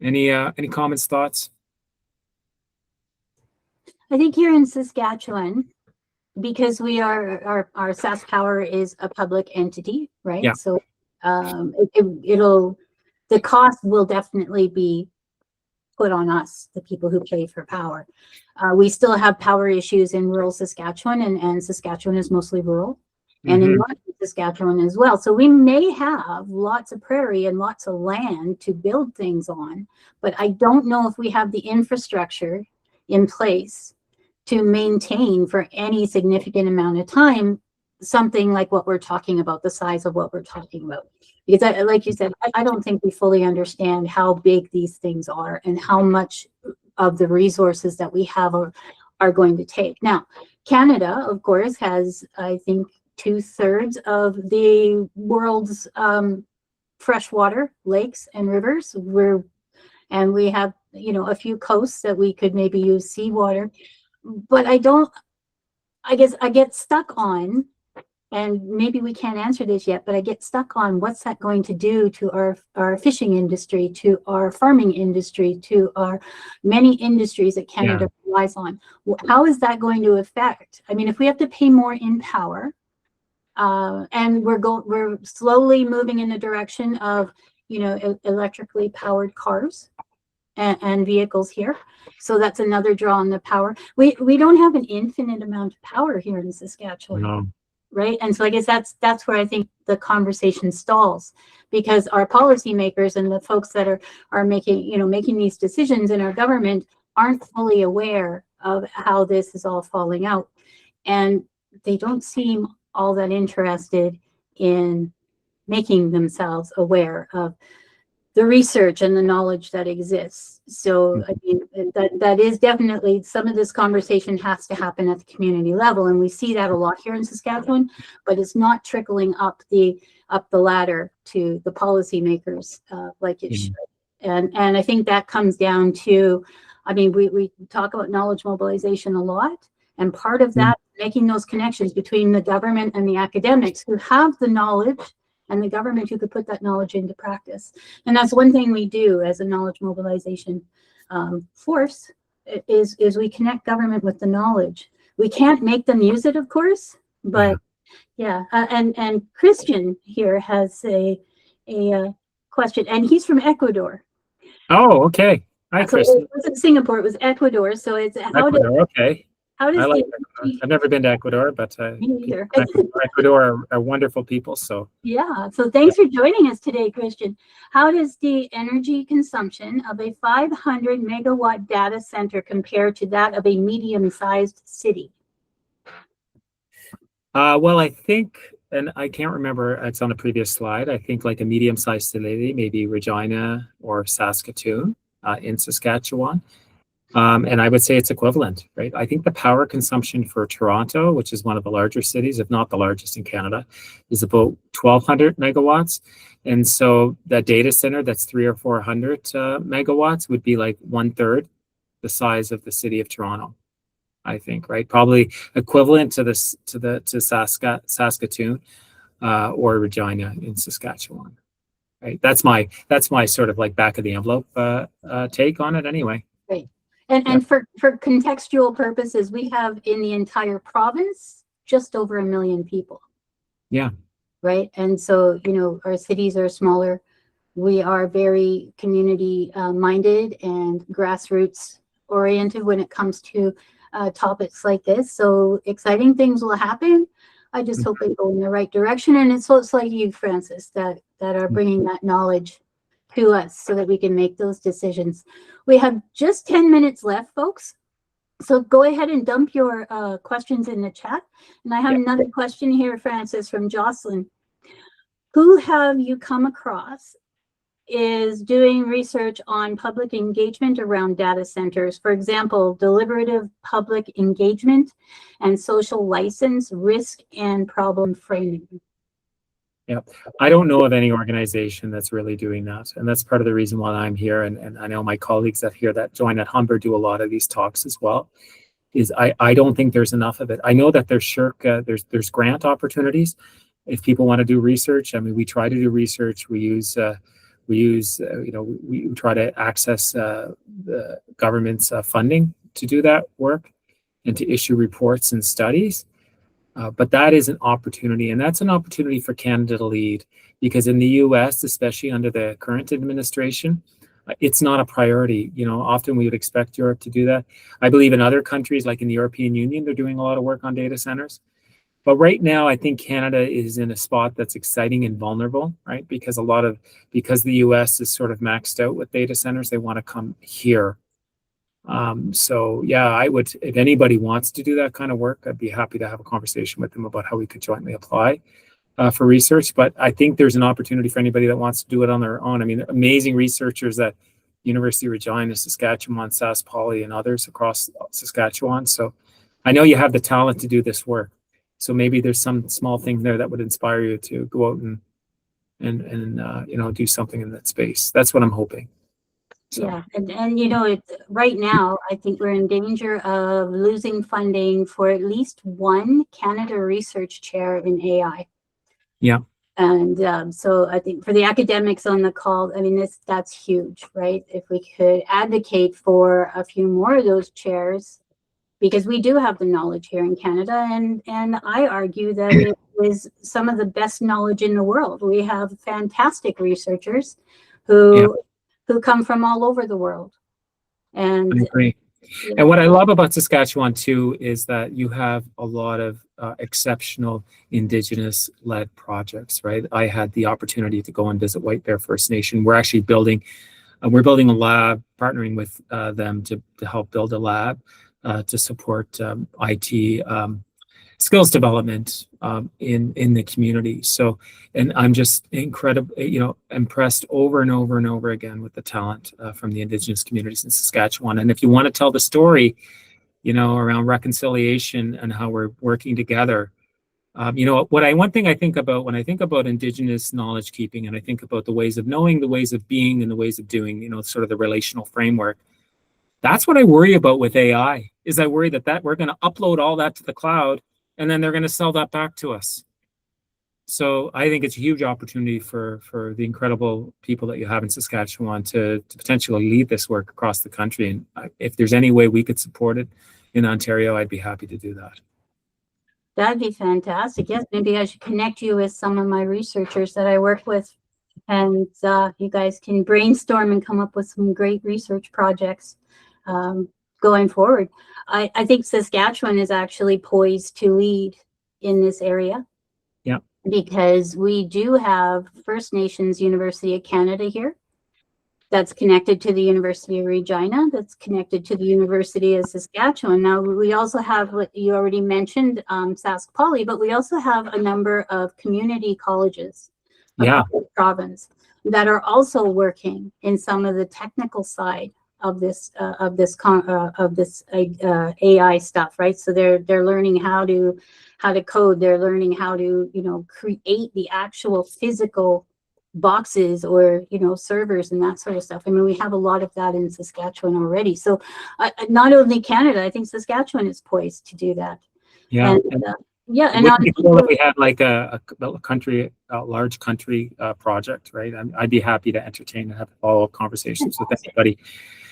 Any comments, thoughts? I think here in Saskatchewan, because we are our Sask Power is a public entity, right? Yeah. So the cost will definitely be put on us, the people who pay for power. We still have power issues in rural Saskatchewan, and Saskatchewan is mostly rural, and in northern Saskatchewan as well. So we may have lots of prairie and lots of land to build things on, but I don't know if we have the infrastructure in place to maintain for any significant amount of time something like what we're talking about, the size of what we're talking about. Because like you said, I don't think we fully understand how big these things are and how much of the resources that we have are going to take. Now, Canada, of course, has, I think, 2/3 of the world's freshwater lakes and rivers. And we have, you know, a few coasts that we could maybe use seawater. But I guess I get stuck on, and maybe we can't answer this yet, but I get stuck on what's that going to do to our fishing industry, to our farming industry, to our many industries that Canada relies on. How is that going to affect? I mean, if we have to pay more in power, and we're slowly moving in the direction of, you know, electrically powered cars and vehicles here. So that's another draw on the power. We don't have an infinite amount of power here in Saskatchewan. No. right? And so I guess that's where I think the conversation stalls, because our policymakers and the folks that are making these decisions in our government aren't fully aware of how this is all falling out, and they don't seem all that interested in making themselves aware of the research and the knowledge that exists. So I mean, that is definitely, some of this conversation has to happen at the community level, and we see that a lot here in Saskatchewan, but it's not trickling up the ladder to the policymakers like it should. And I think that comes down to, I mean, we talk about knowledge mobilization a lot, and part of that, making those connections between the government and the academics who have the knowledge, and the government who could put that knowledge into practice. And that's one thing we do as a knowledge mobilization force, is we connect government with the knowledge. We can't make them use it, of course, but yeah. And Christian here has a question, and he's from Ecuador. Oh, okay. Hi, so Christian. it wasn't Singapore, it was Ecuador. So it's Ecuador, okay. How does I like Ecuador. I've never been to Ecuador, but Ecuador are wonderful people. So yeah. So thanks for joining us today, Christian. How does the energy consumption of a 500 megawatt data center compare to that of a medium-sized city? Well, I think, and I can't remember, it's on a previous slide, I think like a medium-sized city, maybe Regina or Saskatoon in Saskatchewan. And I would say it's equivalent, right? I think the power consumption for Toronto, which is one of the larger cities, if not the largest in Canada, is about 1,200 megawatts. And so that data center that's 300 or 400 megawatts would be like 1/3 the size of the city of Toronto, I think, right? Probably equivalent to Saskatoon or Regina in Saskatchewan, right? That's my sort of like back of the envelope take on it, anyway. Right. And for contextual purposes, we have in the entire province just over 1 million people. Yeah. Right. And so, our cities are smaller. We are very community minded and grassroots oriented when it comes to topics like this. So exciting things will happen. I just hope they go in the right direction. And it's folks like you, Francis, that are bringing that knowledge to us so that we can make those decisions. We have just 10 minutes left, folks. So go ahead and dump your questions in the chat. And I have another question here, Francis, from Jocelyn. Who have you come across is doing research on public engagement around data centers? For example, deliberative public engagement and social license, risk and problem framing. Yeah, I don't know of any organization that's really doing that. And that's part of the reason why I'm here. And I know my colleagues that join at Humber do a lot of these talks as well, is I don't think there's enough of it. I know that there's there's grant opportunities if people want to do research. I mean, we try to do research. We try to access the government's funding to do that work and to issue reports and studies. But that is an opportunity, and that's an opportunity for Canada to lead, because in the US, especially under the current administration, it's not a priority. Often we would expect Europe to do that. I believe in other countries, like in the European Union, they're doing a lot of work on data centers. But right now, I think Canada is in a spot that's exciting and vulnerable, right? Because the US is sort of maxed out with data centers, they want to come here. So yeah, I would, if anybody wants to do that kind of work, I'd be happy to have a conversation with them about how we could jointly apply for research. But I think there's an opportunity for anybody that wants to do it on their own. I mean, amazing researchers at University of Regina, Saskatchewan, Sask Poly, and others across Saskatchewan. So I know you have the talent to do this work. So maybe there's some small thing there that would inspire you to go out and do something in that space. That's what I'm hoping. So. Yeah, and right now, I think we're in danger of losing funding for at least one Canada research chair in AI. Yeah. And so I think for the academics on the call, I mean, that's huge, right? If we could advocate for a few more of those chairs, because we do have the knowledge here in Canada, and I argue that it is some of the best knowledge in the world. We have fantastic researchers who come from all over the world. And I agree. And what I love about Saskatchewan too is that you have a lot of exceptional Indigenous-led projects, right? I had the opportunity to go and visit White Bear First Nation. We're actually building a lab, partnering with them to help build a lab to support IT skills development in the community. So, and I'm just impressed over and over and over again with the talent from the Indigenous communities in Saskatchewan. And if you want to tell the story, around reconciliation and how we're working together, one thing I think about when I think about Indigenous knowledge keeping, and I think about the ways of knowing, the ways of being, and the ways of doing, sort of the relational framework. That's what I worry about with AI. Is I worry that we're going to upload all that to the cloud, and then they're going to sell that back to us. So I think it's a huge opportunity for the incredible people that you have in Saskatchewan to potentially lead this work across the country. And if there's any way we could support it in Ontario, I'd be happy to do that. That'd be fantastic. Yes, maybe I should connect you with some of my researchers that I work with, and you guys can brainstorm and come up with some great research projects going forward. I think Saskatchewan is actually poised to lead in this area. Yeah. Because we do have First Nations University of Canada here. That's connected to the University of Regina. That's connected to the University of Saskatchewan. Now, we also have what you already mentioned, Sask Poly, but we also have a number of community colleges across the province that are also working in some of the technical side of this AI stuff, right? So they're learning how to code. They're learning how to create the actual physical boxes or servers and that sort of stuff. I mean, we have a lot of that in Saskatchewan already. So not only Canada, I think Saskatchewan is poised to do that. Yeah. And it'd be cool if we had like a large country project, right? I'd be happy to entertain and have follow-up conversations with anybody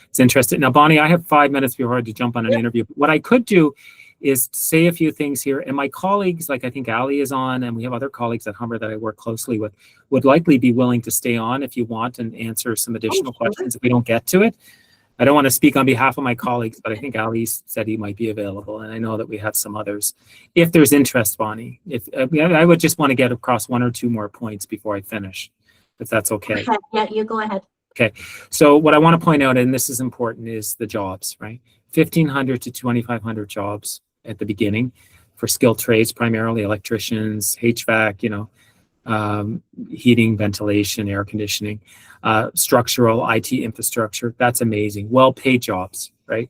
that's interested. Now, Bonnie, I have 5 minutes before I have to jump on an interview. What I could do is say a few things here, and my colleagues, like I think Ali is on, and we have other colleagues at Humber that I work closely with, would likely be willing to stay on if you want and answer some additional questions if we don't get to it. I don't want to speak on behalf of my colleagues, but I think Ali said he might be available, and I know that we have some others. If there's interest, Bonnie, I would just want to get across one or two more points before I finish, if that's okay. Yeah, you go ahead. Okay, so what I want to point out, and this is important, is the jobs, right? 1,500 to 2,500 jobs at the beginning for skilled trades, primarily electricians, HVAC, heating, ventilation, air conditioning, structural, IT infrastructure. That's amazing. Well-paid jobs, right?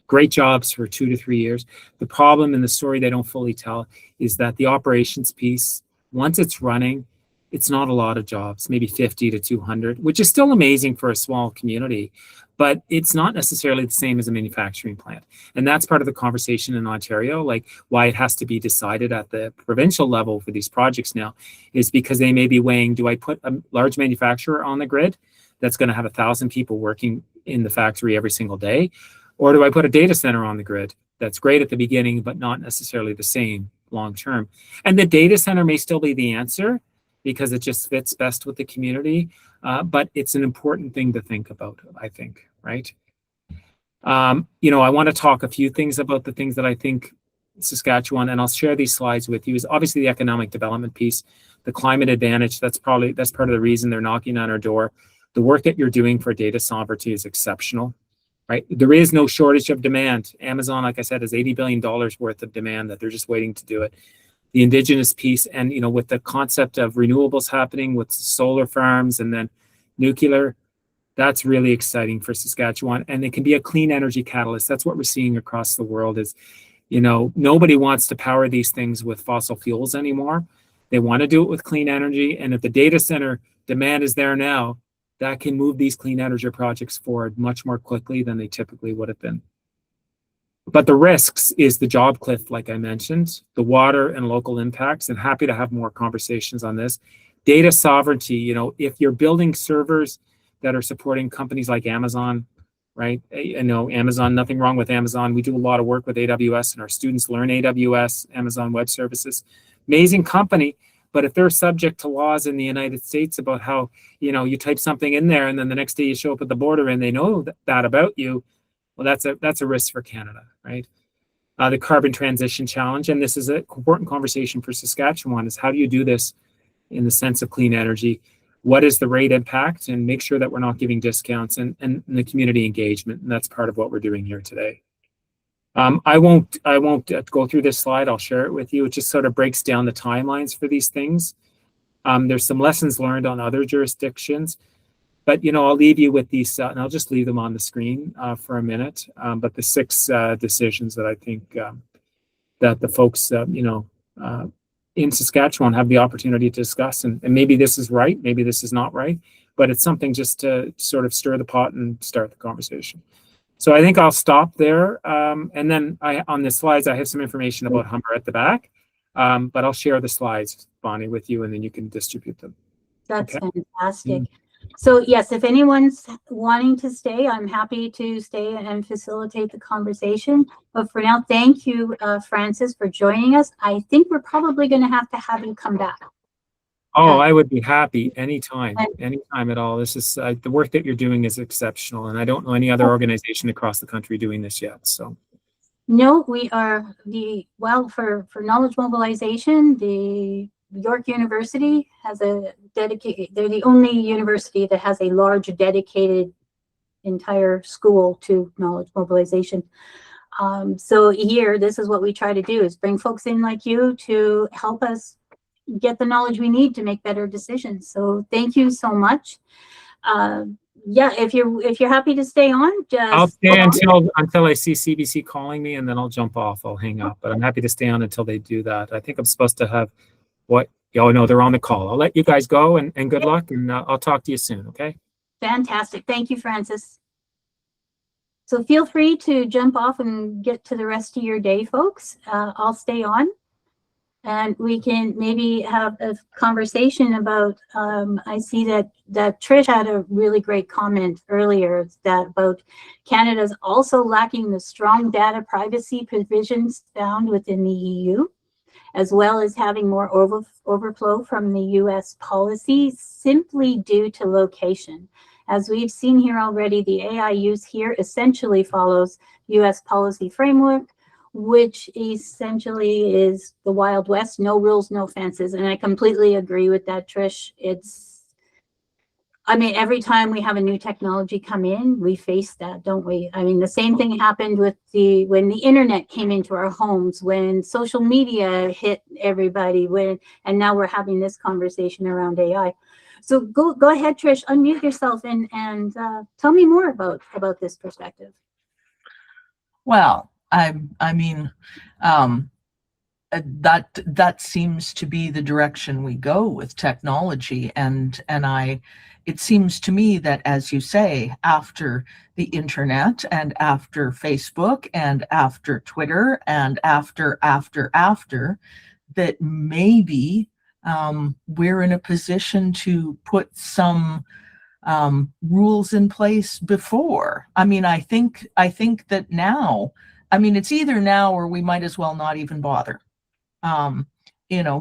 Great jobs for 2 to 3 years. The problem in the story they don't fully tell is that the operations piece, once it's running, it's not a lot of jobs, maybe 50 to 200, which is still amazing for a small community, but it's not necessarily the same as a manufacturing plant. And that's part of the conversation in Ontario, like why it has to be decided at the provincial level for these projects now, is because they may be weighing, do I put a large manufacturer on the grid that's going to have 1,000 people working in the factory every single day? Or do I put a data center on the grid that's great at the beginning, but not necessarily the same long term? And the data center may still be the answer, because it just fits best with the community. But it's an important thing to think about, I think, right? I want to talk a few things about the things that I think Saskatchewan, and I'll share these slides with you, is obviously the economic development piece, the climate advantage. That's part of the reason they're knocking on our door. The work that you're doing for data sovereignty is exceptional, right? There is no shortage of demand. Amazon, like I said, has $80 billion worth of demand that they're just waiting to do it. The Indigenous piece, and with the concept of renewables happening with solar farms and then nuclear, that's really exciting for Saskatchewan, and it can be a clean energy catalyst. That's what we're seeing across the world is, nobody wants to power these things with fossil fuels anymore. They want to do it with clean energy, and if the data center demand is there now, that can move these clean energy projects forward much more quickly than they typically would have been. But the risks is the job cliff, like I mentioned, the water and local impacts, and happy to have more conversations on this. Data sovereignty, if you're building servers that are supporting companies like Amazon, right? Amazon, nothing wrong with Amazon. We do a lot of work with AWS, and our students learn AWS, Amazon Web Services. Amazing company, but if they're subject to laws in the United States about how, you type something in there and then the next day you show up at the border and they know that about you, Well, that's a risk for Canada, right? The carbon transition challenge, and this is an important conversation for Saskatchewan, is how do you do this in the sense of clean energy? What is the rate impact, and make sure that we're not giving discounts, and the community engagement, and that's part of what we're doing here today. I won't go through this slide. I'll share it with you. It just sort of breaks down the timelines for these things. There's some lessons learned on other jurisdictions, but I'll leave you with these, and I'll just leave them on the screen for a minute. But the 6 decisions that I think that the folks in Saskatchewan have the opportunity to discuss, and maybe this is right, maybe this is not right, but it's something just to sort of stir the pot and start the conversation. So I think I'll stop there, and then on the slides I have some information about Humber at the back, but I'll share the slides, Bonnie, with you, and then you can distribute them. That's fantastic. So yes, if anyone's wanting to stay, I'm happy to stay and facilitate the conversation. But for now, thank you, Francis, for joining us. I think we're probably going to have you come back. Oh, I would be happy anytime at all. This is the work that you're doing is exceptional, and I don't know any other organization across the country doing this yet. So. No, we are for knowledge mobilization, the York University has a dedicated, they're the only university that has a large dedicated entire school to knowledge mobilization. So here, this is what we try to do, is bring folks in like you to help us get the knowledge we need to make better decisions. So thank you so much. Yeah, if you're happy to stay on, I'll stay until I see CBC calling me, and then I'll jump off. I'll hang up, but I'm happy to stay on until they do that. I think I'm supposed to have no, they're on the call. I'll let you guys go, and good luck, and I'll talk to you soon. Okay. Fantastic. Thank you, Francis. So feel free to jump off and get to the rest of your day, folks. I'll stay on, and we can maybe have a conversation about, I see that Trish had a really great comment earlier about Canada's also lacking the strong data privacy provisions found within the EU, as well as having more overflow from the US policy simply due to location. As we've seen here already, the AI use here essentially follows US policy framework, which essentially is the Wild West, no rules, no fences. And I completely agree with that, Trish. Every time we have a new technology come in, we face that, don't we? I mean, the same thing happened with when the internet came into our homes, when social media hit everybody, and now we're having this conversation around AI. So go ahead, Trish, unmute yourself and tell me more about this perspective. Well, that seems to be the direction we go with technology, and it seems to me that, as you say, after the internet and after Facebook and after Twitter and after, that maybe we're in a position to put some rules in place before. I think that now, it's either now or we might as well not even bother.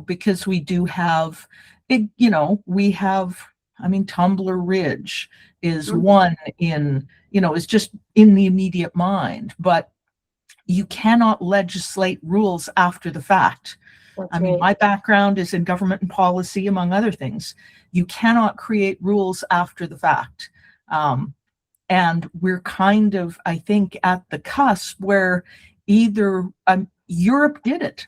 Because we do have, Tumbler Ridge is one is just in the immediate mind, but you cannot legislate rules after the fact. My background is in government and policy, among other things. You cannot create rules after the fact. And we're kind of, I think, at the cusp where either Europe did it.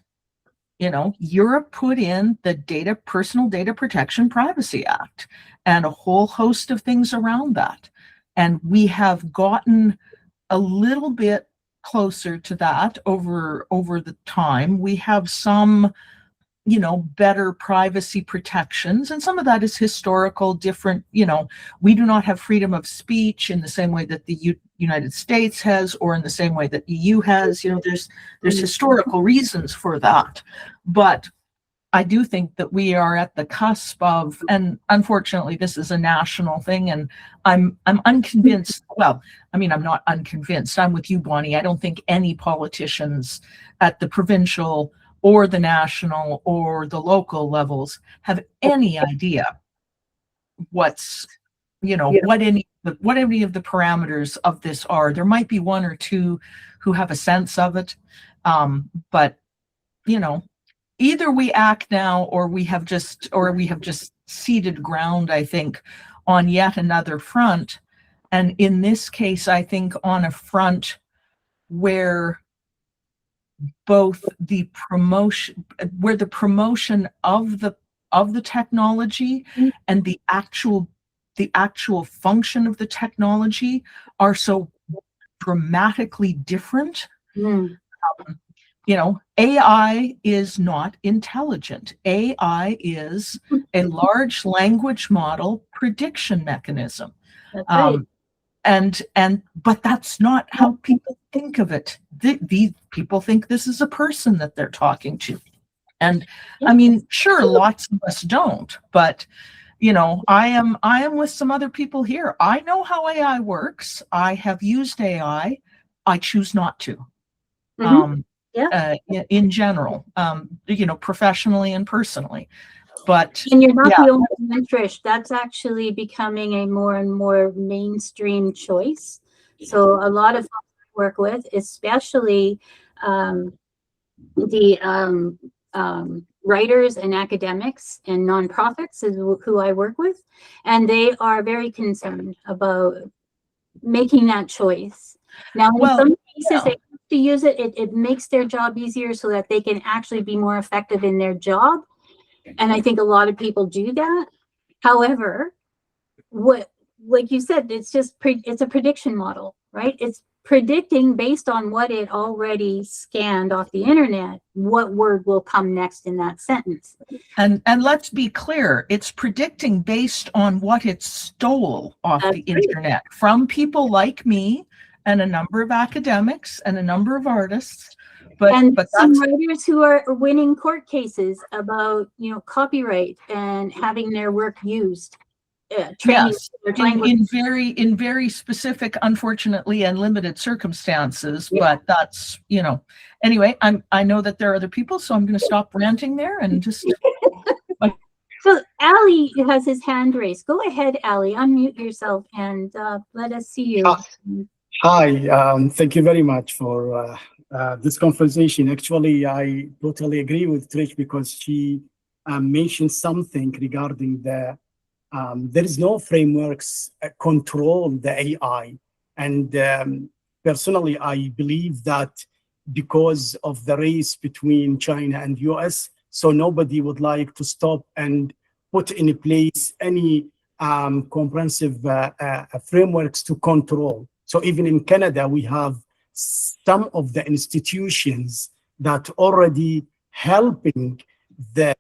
Europe put in the Personal Data Protection Privacy Act and a whole host of things around that. And we have gotten a little bit closer to that over the time. We have some, better privacy protections, and some of that is historical, different. We do not have freedom of speech in the same way that the United States has, or in the same way that EU has. There's historical reasons for that, but I do think that we are at the cusp of, and unfortunately this is a national thing, and I'm unconvinced. Well, I'm not unconvinced. I'm with you, Bonnie. I don't think any politicians at the provincial or the national or the local levels have any idea what's you know, what any of the parameters of this are. There might be one or two who have a sense of it, but you know, either we act now, or we have just ceded ground, I think, on yet another front. And in this case, I think on a front where both the promotion of the technology and the actual function of the technology are so dramatically different. Mm. You know, AI is not intelligent. AI is a large language model prediction mechanism. That's right. But that's not how people think of it. These people think this is a person that they're talking to. And I mean, sure, lots of us don't, but you know, I am with some other people here. I know how AI works. I have used AI. I choose not to. In general, you know, professionally and personally. But and you're not the only one, Trish. That's actually becoming a more and more mainstream choice. So a lot of folks I work with, especially the writers and academics and nonprofits, is who I work with, and they are very concerned about making that choice. Now, in some cases, they have to use it. It makes their job easier so that they can actually be more effective in their job. And I think a lot of people do that. However, like you said, it's a prediction model, right? It's predicting based on what it already scanned off the internet, what word will come next in that sentence. And let's be clear, it's predicting based on what it stole off the internet from people like me and a number of academics and a number of artists. But some writers who are winning court cases about, you know, copyright and having their work used. Yes, in very specific, unfortunately, and limited circumstances. Yeah. But that's, you know, anyway, I know that there are other people, so I'm going to stop ranting there and just. So Ali has his hand raised. Go ahead, Ali, unmute yourself and let us see you. Hi, thank you very much for this conversation. Actually, I totally agree with Trish because she mentioned something regarding the there is no frameworks control the AI. And personally, I believe that because of the race between China and US, so nobody would like to stop and put in place any comprehensive frameworks to control. So even in Canada, we have some of the institutions that already helping the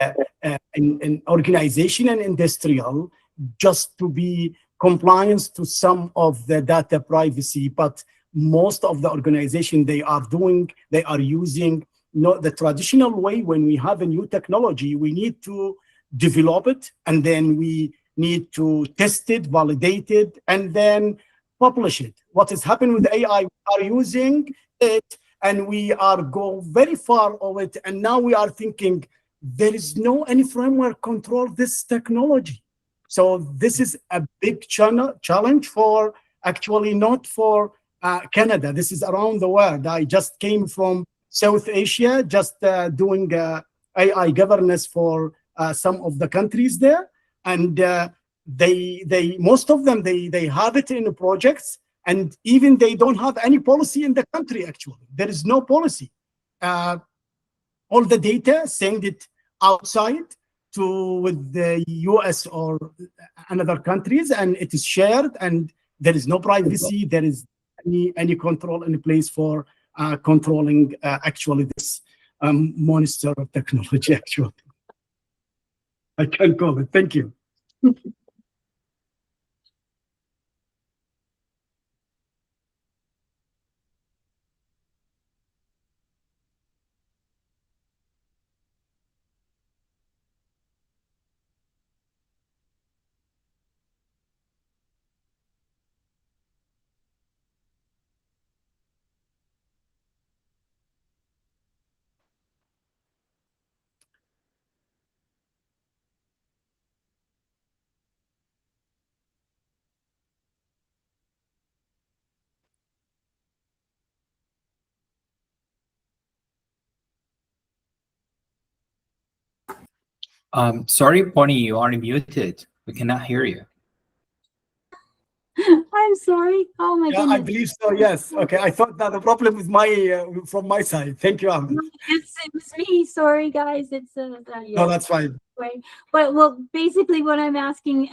in organization and industrial just to be compliance to some of the data privacy, but most of the organization they are using not the traditional way. When we have a new technology, we need to develop it, and then we need to test it, validate it, and then publish it. What is happening with AI, we are using it and we are go very far of it, and now we are thinking there is no any framework control this technology. So this is a big challenge for actually not for Canada. This is around the world. I just came from South Asia, just doing AI governance for some of the countries there, and they most of them they have it in the projects, and even they don't have any policy in the country. Actually, there is no policy. All the data send it outside to with the US or another countries, and it is shared, and there is no privacy. There is any control in place for controlling actually this monster of technology. Actually, I can call it. Thank you. Sorry, Bonnie, you are muted. We cannot hear you. I'm sorry. Oh my Yeah, I goodness. believe so. Yes. Okay. I thought that the problem was from my side. Thank you, Ahmed. It's me. Sorry, guys. It's No, yeah. that's fine. Right. But well, basically, what I'm asking